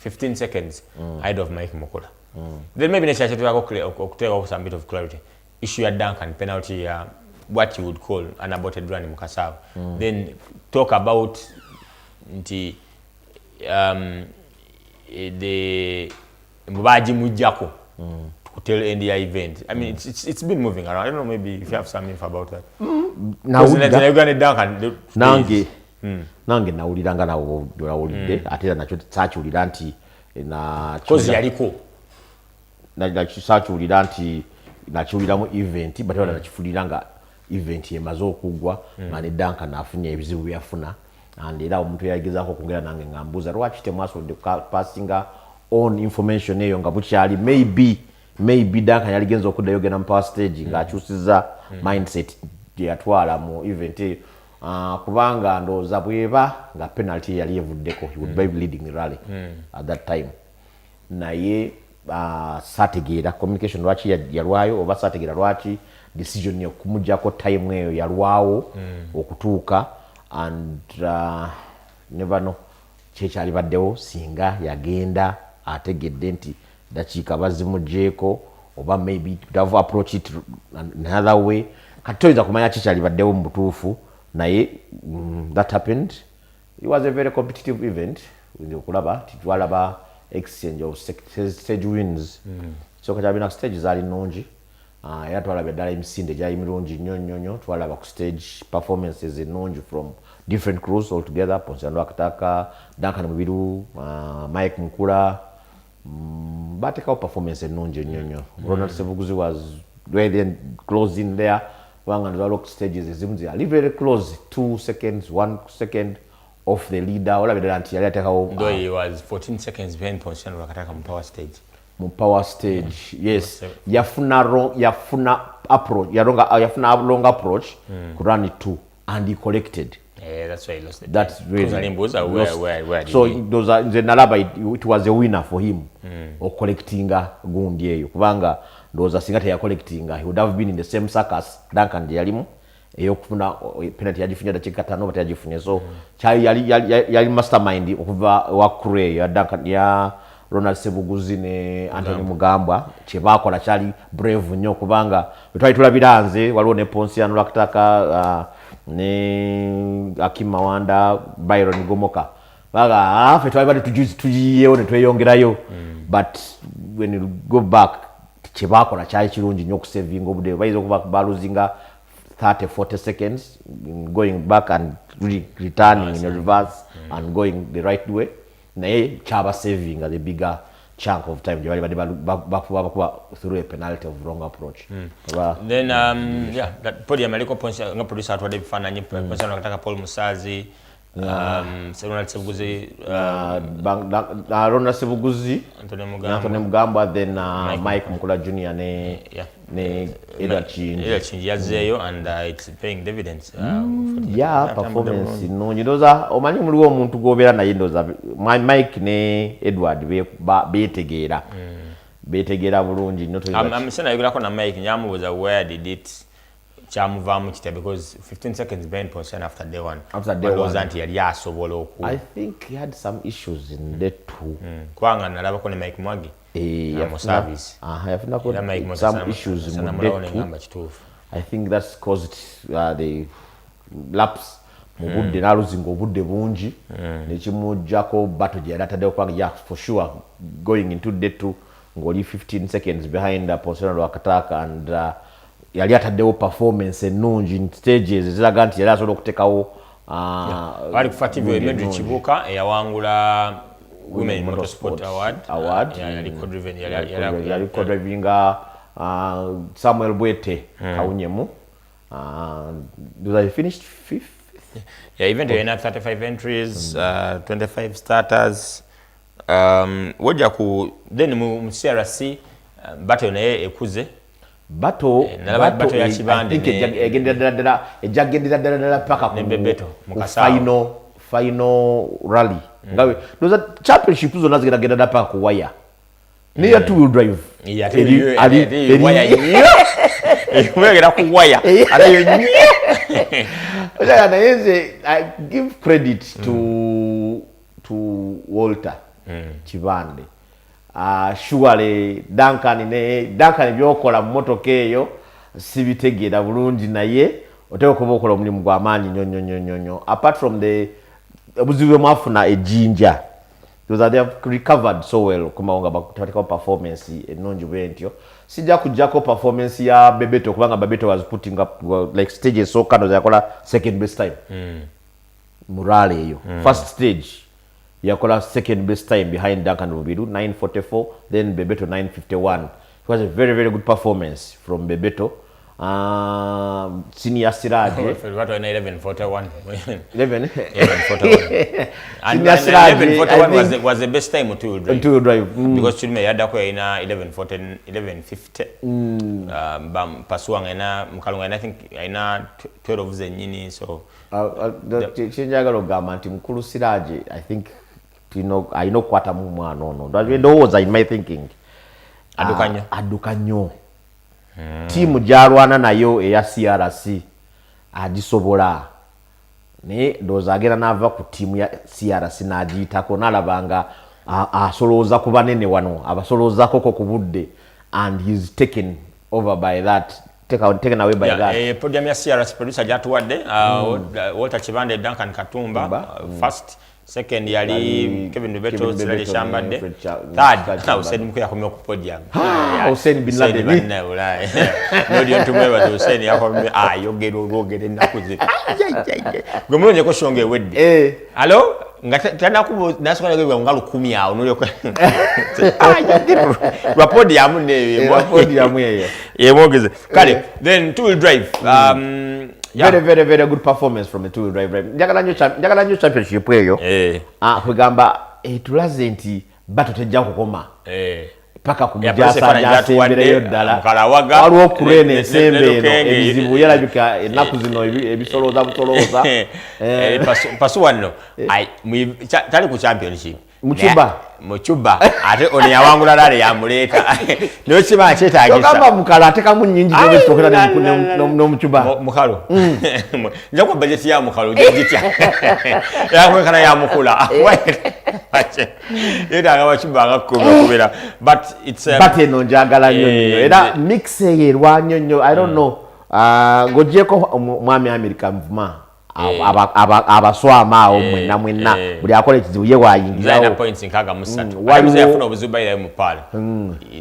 15 seconds ahead of Mike Mukola. Then maybe next year to take some bit of clarity. Issue a dunk and penalty, what you would call an aborted run in Mukasau. Then talk about the Mbaji Mujako to tell India event. I mean, it's been moving around. I don't know, maybe if you have some info about that. Now, you're going to dunk and nange nawuliranga nawo dolawulidde ate nakyo sakiwulira nti kozi yaliko sakiwulira nti nakiwuliramu event bate wala nakifulira nga event emaze okugwa nga ne Duncan afunye ebizibu byafuna and era omuntu yagezaako okwongera nange nga mbuuza lwaki temwasobodde passinga on information eyo nga bukyali maybe Duncan yaligenza okuddayo genda mu power stage ng'akyusiza mindset gye yatwala mu event eyo kubanga ndowooza bweba nga penalty yali evuddeko he would be leading the rally at that time naye sategeera communication lwaki yalwayo oba sategeera lwaki decision yokumujjako time eyo yalwawo okutuuka and never know kyekyali baddewo singa yagenda ategedde nti dakiika bazimugjeeko oba maybe to have approach it another way kati toyinza kumanya kyekyali baddewo mu butuufu naye that happened. It was a very competitive event. Kulaba twalaba exchange of stage wins. So kajabina stage zali nungi. Era twalaba dala emisinde gyali mirungi nnyo twalaba ku stage performances nungi from different crews all together. Ponsando Akataka, Duncan Mubiru, Mike Mukula, bateka performance nungi nnyo. Ronald Sevuguzi was very close in there. Wanga look stages ezimuzi ali very close 2 seconds 1 second off the leader ola bedala anti yali atakawo though he was 14 seconds behind Ponsando Akataka mu power stage yes yafuna approach yafuna long approach to run it to and he collected that's why he lost it. That's really where so those are the nalaba it was a winner for him or collectinga gundi eyo kubanga ndoza singate ya collectinga he would have been in the same circus Duncan yalimu eyokufuna penalty yajifunya dakika 5 bata yajifunye so yali mastermind okuva wa Kure ya Duncan ya Ronald Sebuguzi ne Anthony Mugambwa kyebakola kyali brave nnyo kubanga twali tulabiranze waliwo ne Ponsiano Lwakataka ne Akim Mawanda Byron Gomoka baga afe twali bali tujiyewo ne tweyongerayo but when you go back kyebakola kyali kirungi nnyo okusavinga obudde bayiza okuba baluzinga 30-40 seconds going back and returning in a reverse and going the right way naye kyaba saving the bigger chunk of time jabali bakuba through a penalty of wrong approach then yeah that Podium aliko ponsa nga producer atwade bifananye ponsa nakataka Paul Musazi Ronald Sebuguzi Ronald Sebuguzi Anthony Mugambwa then Mike Mukula Jr. ne Edward Chinji yazeyo and it's paying dividends yeah performance no ndoza omanyi muliwo omuntu gobera naye ndoza Mike ne Edward betegeera bulungi noto I'm saying ayigirako na Mike nyamubuza where did it chamuvamu kita because 15 seconds behind Ponsiano after day one anti yali asobola oku I think he had some issues in day 2 kwanga nalaba ko ne Mike Mwagi ya service yafuna ko some issues in day 2 I think that's caused the laps mu budde naluzinga obudde bungi nekimujjako battle gye yatatadde okwanga yeah for sure going into day 2 ngoli 15 seconds behind Ponsiano Lwakataka and yali ataddewo performance ennungi in stages ziraga nti yali asobola okutekawo wali kufativyo Emedri Kibuuka eyawangula Women Motorsport Award yali co-driven yali co-drivinga Samuel Bwete Kawunyemu. They finished fifth. Yeah, event yalina 35 entries, 25 starters. Wojja ku then mu CRC battle naye ekuze. Battle ya Kibande ejagendera ddala paka ku Bebeto final rally. Ngawe those championship zonna zigenda ddala paka ku wire. Near two-wheel drive. Yeah, wire ku wire. I give credit to Walter Kibande. Surely Duncan byokola mu motoka eyo sibitegeera bulungi naye oteka kuba okola omulimu gw'amaanyi nnyo. Apart from the obuzibu mwafuna ejinja, because they have recovered so well kumawonga bakutandikawo performance ennungi bwentyo. Sijja kujjako performance ya Bebeto kubanga Bebeto was putting up like stages so kano yakola second best time murale eyo. First stage yakola second best time behind Duncan Rubiru 9:44, then Bebeto 9:51. It was a very, very good performance from Bebeto. Senior Siraje what 11:41 11 11:41 and 11:41 was the best time to drive because Chilme yadako ina 11:40 11:50 pasuanga ina mkalunga I think ina 12 zenyini so chenjagalo gama nti mkulu Siraje I think I know kwata mu mwana no that was in my thinking adukanyo timu gyalwana nayo eya CRC agisobola ne dozagera nava ku timu ya CRC n'agiyitako n'alabanga asolooza ku banene wano abasoloozako ko ku budde and he's taken over by that taken away by that. Podium ya CRC producer gyatuwadde Walter Kibande, Duncan Katumba first. Second yali Kevin Bebeto Silali Shambade. Third Hussein Mkwe yakomye ku podium. Hussein bin Laden ni ulai. Nodi ontumeba Hussein yakomye yogere nakuze. Gomulonye ko shonge wedde. Allo ngatana kubo nasokola gwe ngalu 10 awo nolyo ko. Wa podium ne podium yeye. Yemogeze. Kale then two-wheel drive very, very, very good performance from the two-wheel drive. Njagala nyo championship eyo. Kwegamba tulaze nti bato tejja kukoma. Paka kumujasa nyasembereyo ddala. Waliwo okurena ensembe eno ebizibu yalabika ennaku zino ebisolooza butolooza. Pasu wano tali ku championship. Muchuba ate ono yawangula lale yamuleeta niyo kiba kyetaagisa ogamba mukalo atekamu nnyingi n'obezitokera n'omuchuba mukalo nja kuba budget ya mukalo gitya yakwekana yamukula yetaaga bachuba agakkumi okubera but eno njagala nnyo era mix eyo erwanyo nnyo I don't know ng'ogyeko mwami America Mvuma abaswama awo mwenna buli akola ekizibu ye wayingirawo zaina points nkaga musatu waliwo yafuna obuzibu ya mupala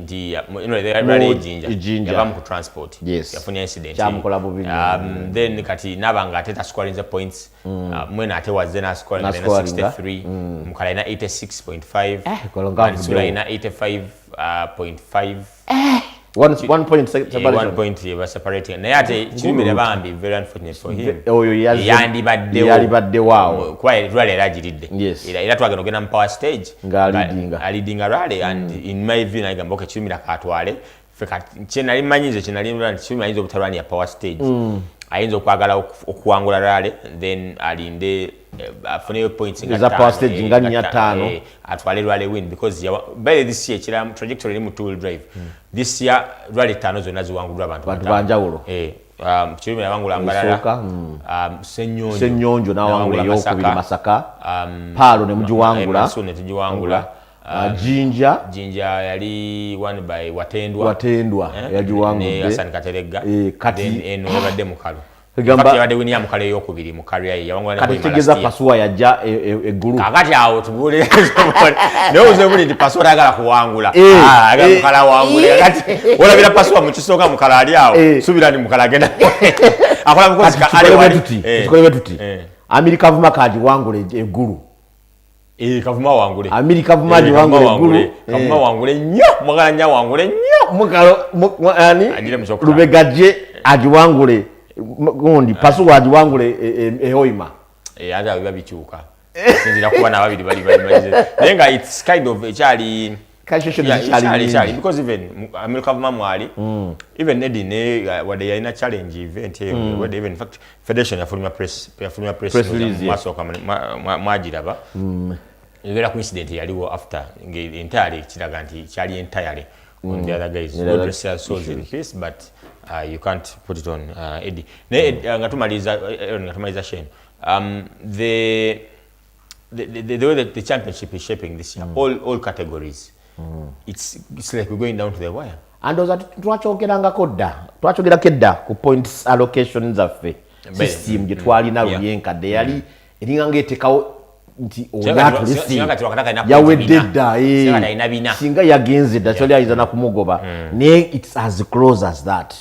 ndi rally jinja yabamu ku transport yafunya incident kyamukola bubi then kati nabanga ateta scoring points mwena ate wazze na scoring 63 mukala ina 86.5 sura ina 85.5 One point separation. 1 point was separating. Nayate chimire bambi very unfortunate for him. Yalibadde wow. Quite rally ragidde. Yes. Ila twagenda ogenda mu power stage. Alidinga rally and in my view nagamba okay chimira katwale. Feka chenali manyize chimira obutalwani ya power stage. Ayinza okwagala okuwangula rally then alinde afune points nga power stage nganya 5 atwale rally win because by this year kira trajectory mu two-wheel drive this year rally 5 zonna ziwangulwa abantu banjawulo kirime yawangula Mbarara Senyonjo nawangula yokubiri Masaka Palo ne mujiwangula Jinja yali won by Watendwa yajiwangudde Hassan Katerega then eno yabadde mukalu Gamba yabade wini ya mukale yokubiri mu career ye yawangula ne tegeza pasua yajja eggulu kakati awo tubule neuze buli ndi pasua agala kuwangula agala mukala wangule kakati olabira pasua mu kisoka mukala ali awo subira ni mukala agenda akola mukozi ka ali wali tukolebe tuti America vuma kadi wangule eggulu kavuma wangule America vuma di wangule eggulu kavuma wangule nnyo mugala nya wangule nnyo mukalo ani lubegaje ajiwangule ngondi pasua ajiwangule ehoima ata biba bichuka sinzira kuba na babiri bali nenga it's kind of chali chali because even America vuma mwali even Nedine wade yaina challenge event wade even in fact federation ya Formula Press maso kama mwajiraba yogera coincident yaliwo after entirely kiraga nti chali entirely on the other guys no dress souls in case but you can't put it on Eddie ngatumaliza Shane the way that the championship is shaping this year all categories it's like we're going down to the wire and those twachogera kedda ku points allocation zaffe system je twalina ruyenkadde yali eringa etekawo nti oyatulisi yawedda singa yagenze dda kyoli ayinza na kumugoba ne it's as close as that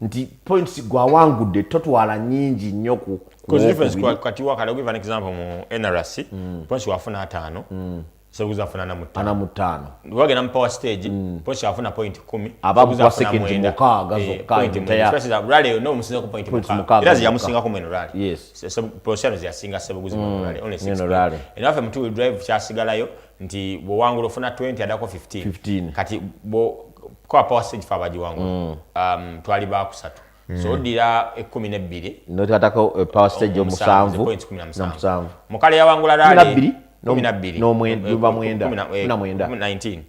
nti points gwa wangudde totwala nyingi nnyo ku because difference kati wakala give an example mu NRC points wafuna 5 Sabuza afuna na mutano. Wage na power stage, points afuna point 10. Ababu kwa second mukaga point mutaya. Especially rally no musinga ku point mukaga. Irazi ya musinga ku meno rally. Yes. So position ya singa sabuguzi mu rally only 6. Enough mtu will drive cha sigalayo nti bo wangu lofuna 20 adako 15. Kati bo kwa power stage fabaji wangu. Twali ba kusatu. So dira 12. Noti atako power stage yo musanvu. Points 17. Mukale ya wangu la rally. No mwenda 19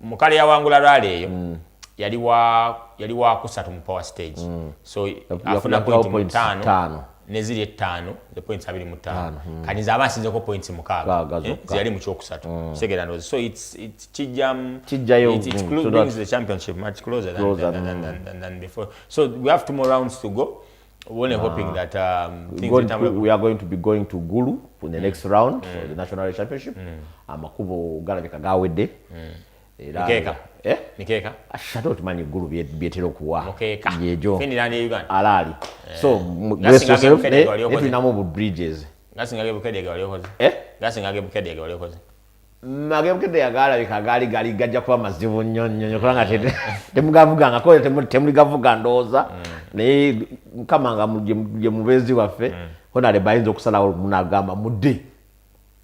mukale ya wangula rally eyo yali wa kusatu mu power stage so afuna point 5 nezili 5 the points abiri mu 5 kaniza abasinze ko points mukaga zali mu chokusatu segera ndo so it's chijayo it brings the championship much closer than before so we have 2 more rounds to go. We're hoping that we are going to be going to Gulu in the next round for the national championship. Amakubo galabika gawedde. Nikeka. Ashato tumani Gulu bietero kuwa. Mukeka. Yejo. Finland Uganda. Alali. So bless yourself. If we namo bridges. Gasinga bukede galiokoze. Gasinga bukede galiokoze. Magembukede yagala bikagali gali gajja kwa mazivu nyonyo kulanga tete temugavuganga ko temuligavuga ndoza ne kamanga muje mubezi waffe honale bayinza okusala munagamba mudde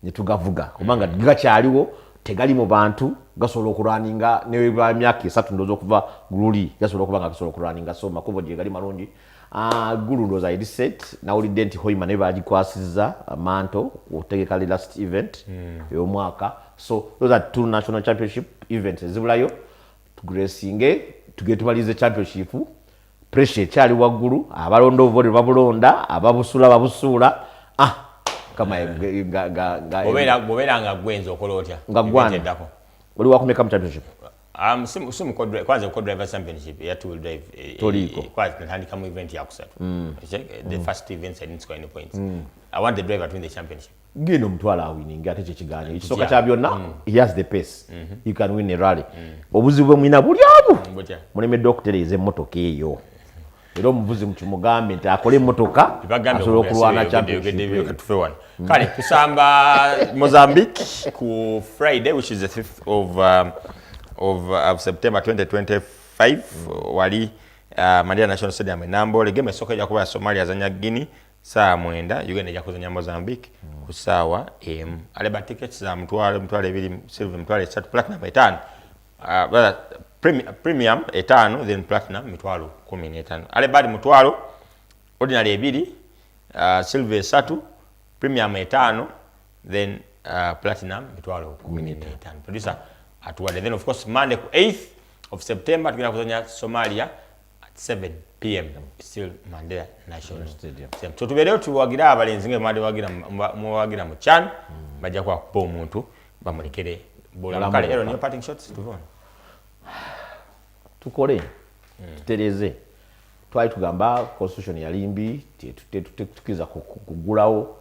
nitugavuga kubanga gakyaliwo tegali mu bantu gasobola okulwaninga ne ba myaka 3 ndozo okuva gululi gasobola okubanga gasobola okulwaninga so makubo je gali malungi gulu ndoza idi set na ulidenti hoima ne bagikwasiza manto otegeka last event yo mwaka. So those are 2 national championship events zibulayo tugracinge tugetubalize championship pressure chali waguru abalondo vole babulonda ababusula babusula kama bobera nga gwenzo okolotya ngagwana oli wakumeka mu championship simu kwanza ko driver championship ya two wheel drive toliko kwanza natandika mu event ya kusatu the first event I didn't score any points I want the driver to win the championship gino mtwala winning ate chekiganye ikisoka kya byonna he has the pace he can win a rally obuzibu mwina bulyabu muleme dokutereze motoka eyo era omuvuzi mukumugambe nti akole motoka asobola okulwana championship kale kusamba Mozambique ku Friday which is the 5th of September 2025 wali Mandela National Stadium Nambo game soka ya kuba Somalia zanya Guinea saa 9 Uganda ya kuzanya Mozambique kusawa aleba tickets za mtwale 2 silver mtwale 3 platinum 5 premium 5 then platinum mitwalo 15 aleba mtwalo ordinary 2 silver 3 premium 5 then platinum mitwalo 15 producer atuwade then of course Monday 8th of September tukina kuzanya Somalia at 7 p.m. still Mandela National Stadium. So tubereo tuwagira abalenzi nge made wagira mu chan bajja kwa kupa omuntu bamulekere bola kale ero niyo parting shots tuvona tukole tutereze twali tugamba constitution yalimbi tukiza kugulawo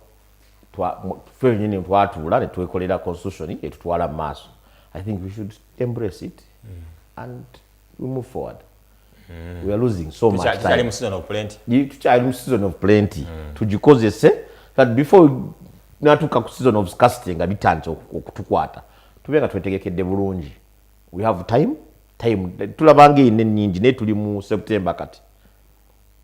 ffe nyine twatuula ne twekolera constitution etutwala mu maaso. I think we should embrace it and we move forward. We are losing so much time. Tukyali mu season of plenty. Tukyali mu season of plenty. Tugikozese that before natuuka ku season of scarcity nga bitandise okutukwata tube nga twetegekedde bulungi. We have time tulabanga ine nnyingi naye tuli mu September kati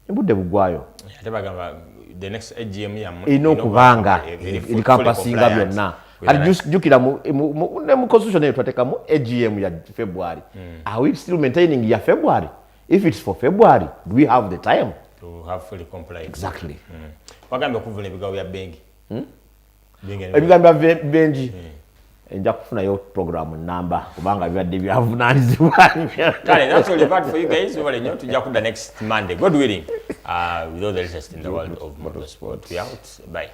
embudde bugwayo ate bagamba the next AGM ino kubanga encompassing byonna ati jukira mu constitution eyo twatekamu AGM ya February. Are we still maintaining ya February? If it's for February, do we have the time to have fully compliant? Exactly. Wagambe okuvuna ebigawo bya bengi. Ebigambo bya bengi nja kufunayo program number kubanga bibadde byavunaanyizibwa. Kale, that's all about for you guys. Over the tujja kudda next Monday. God willing. With all the latest in the world of motorsport. We out. Bye.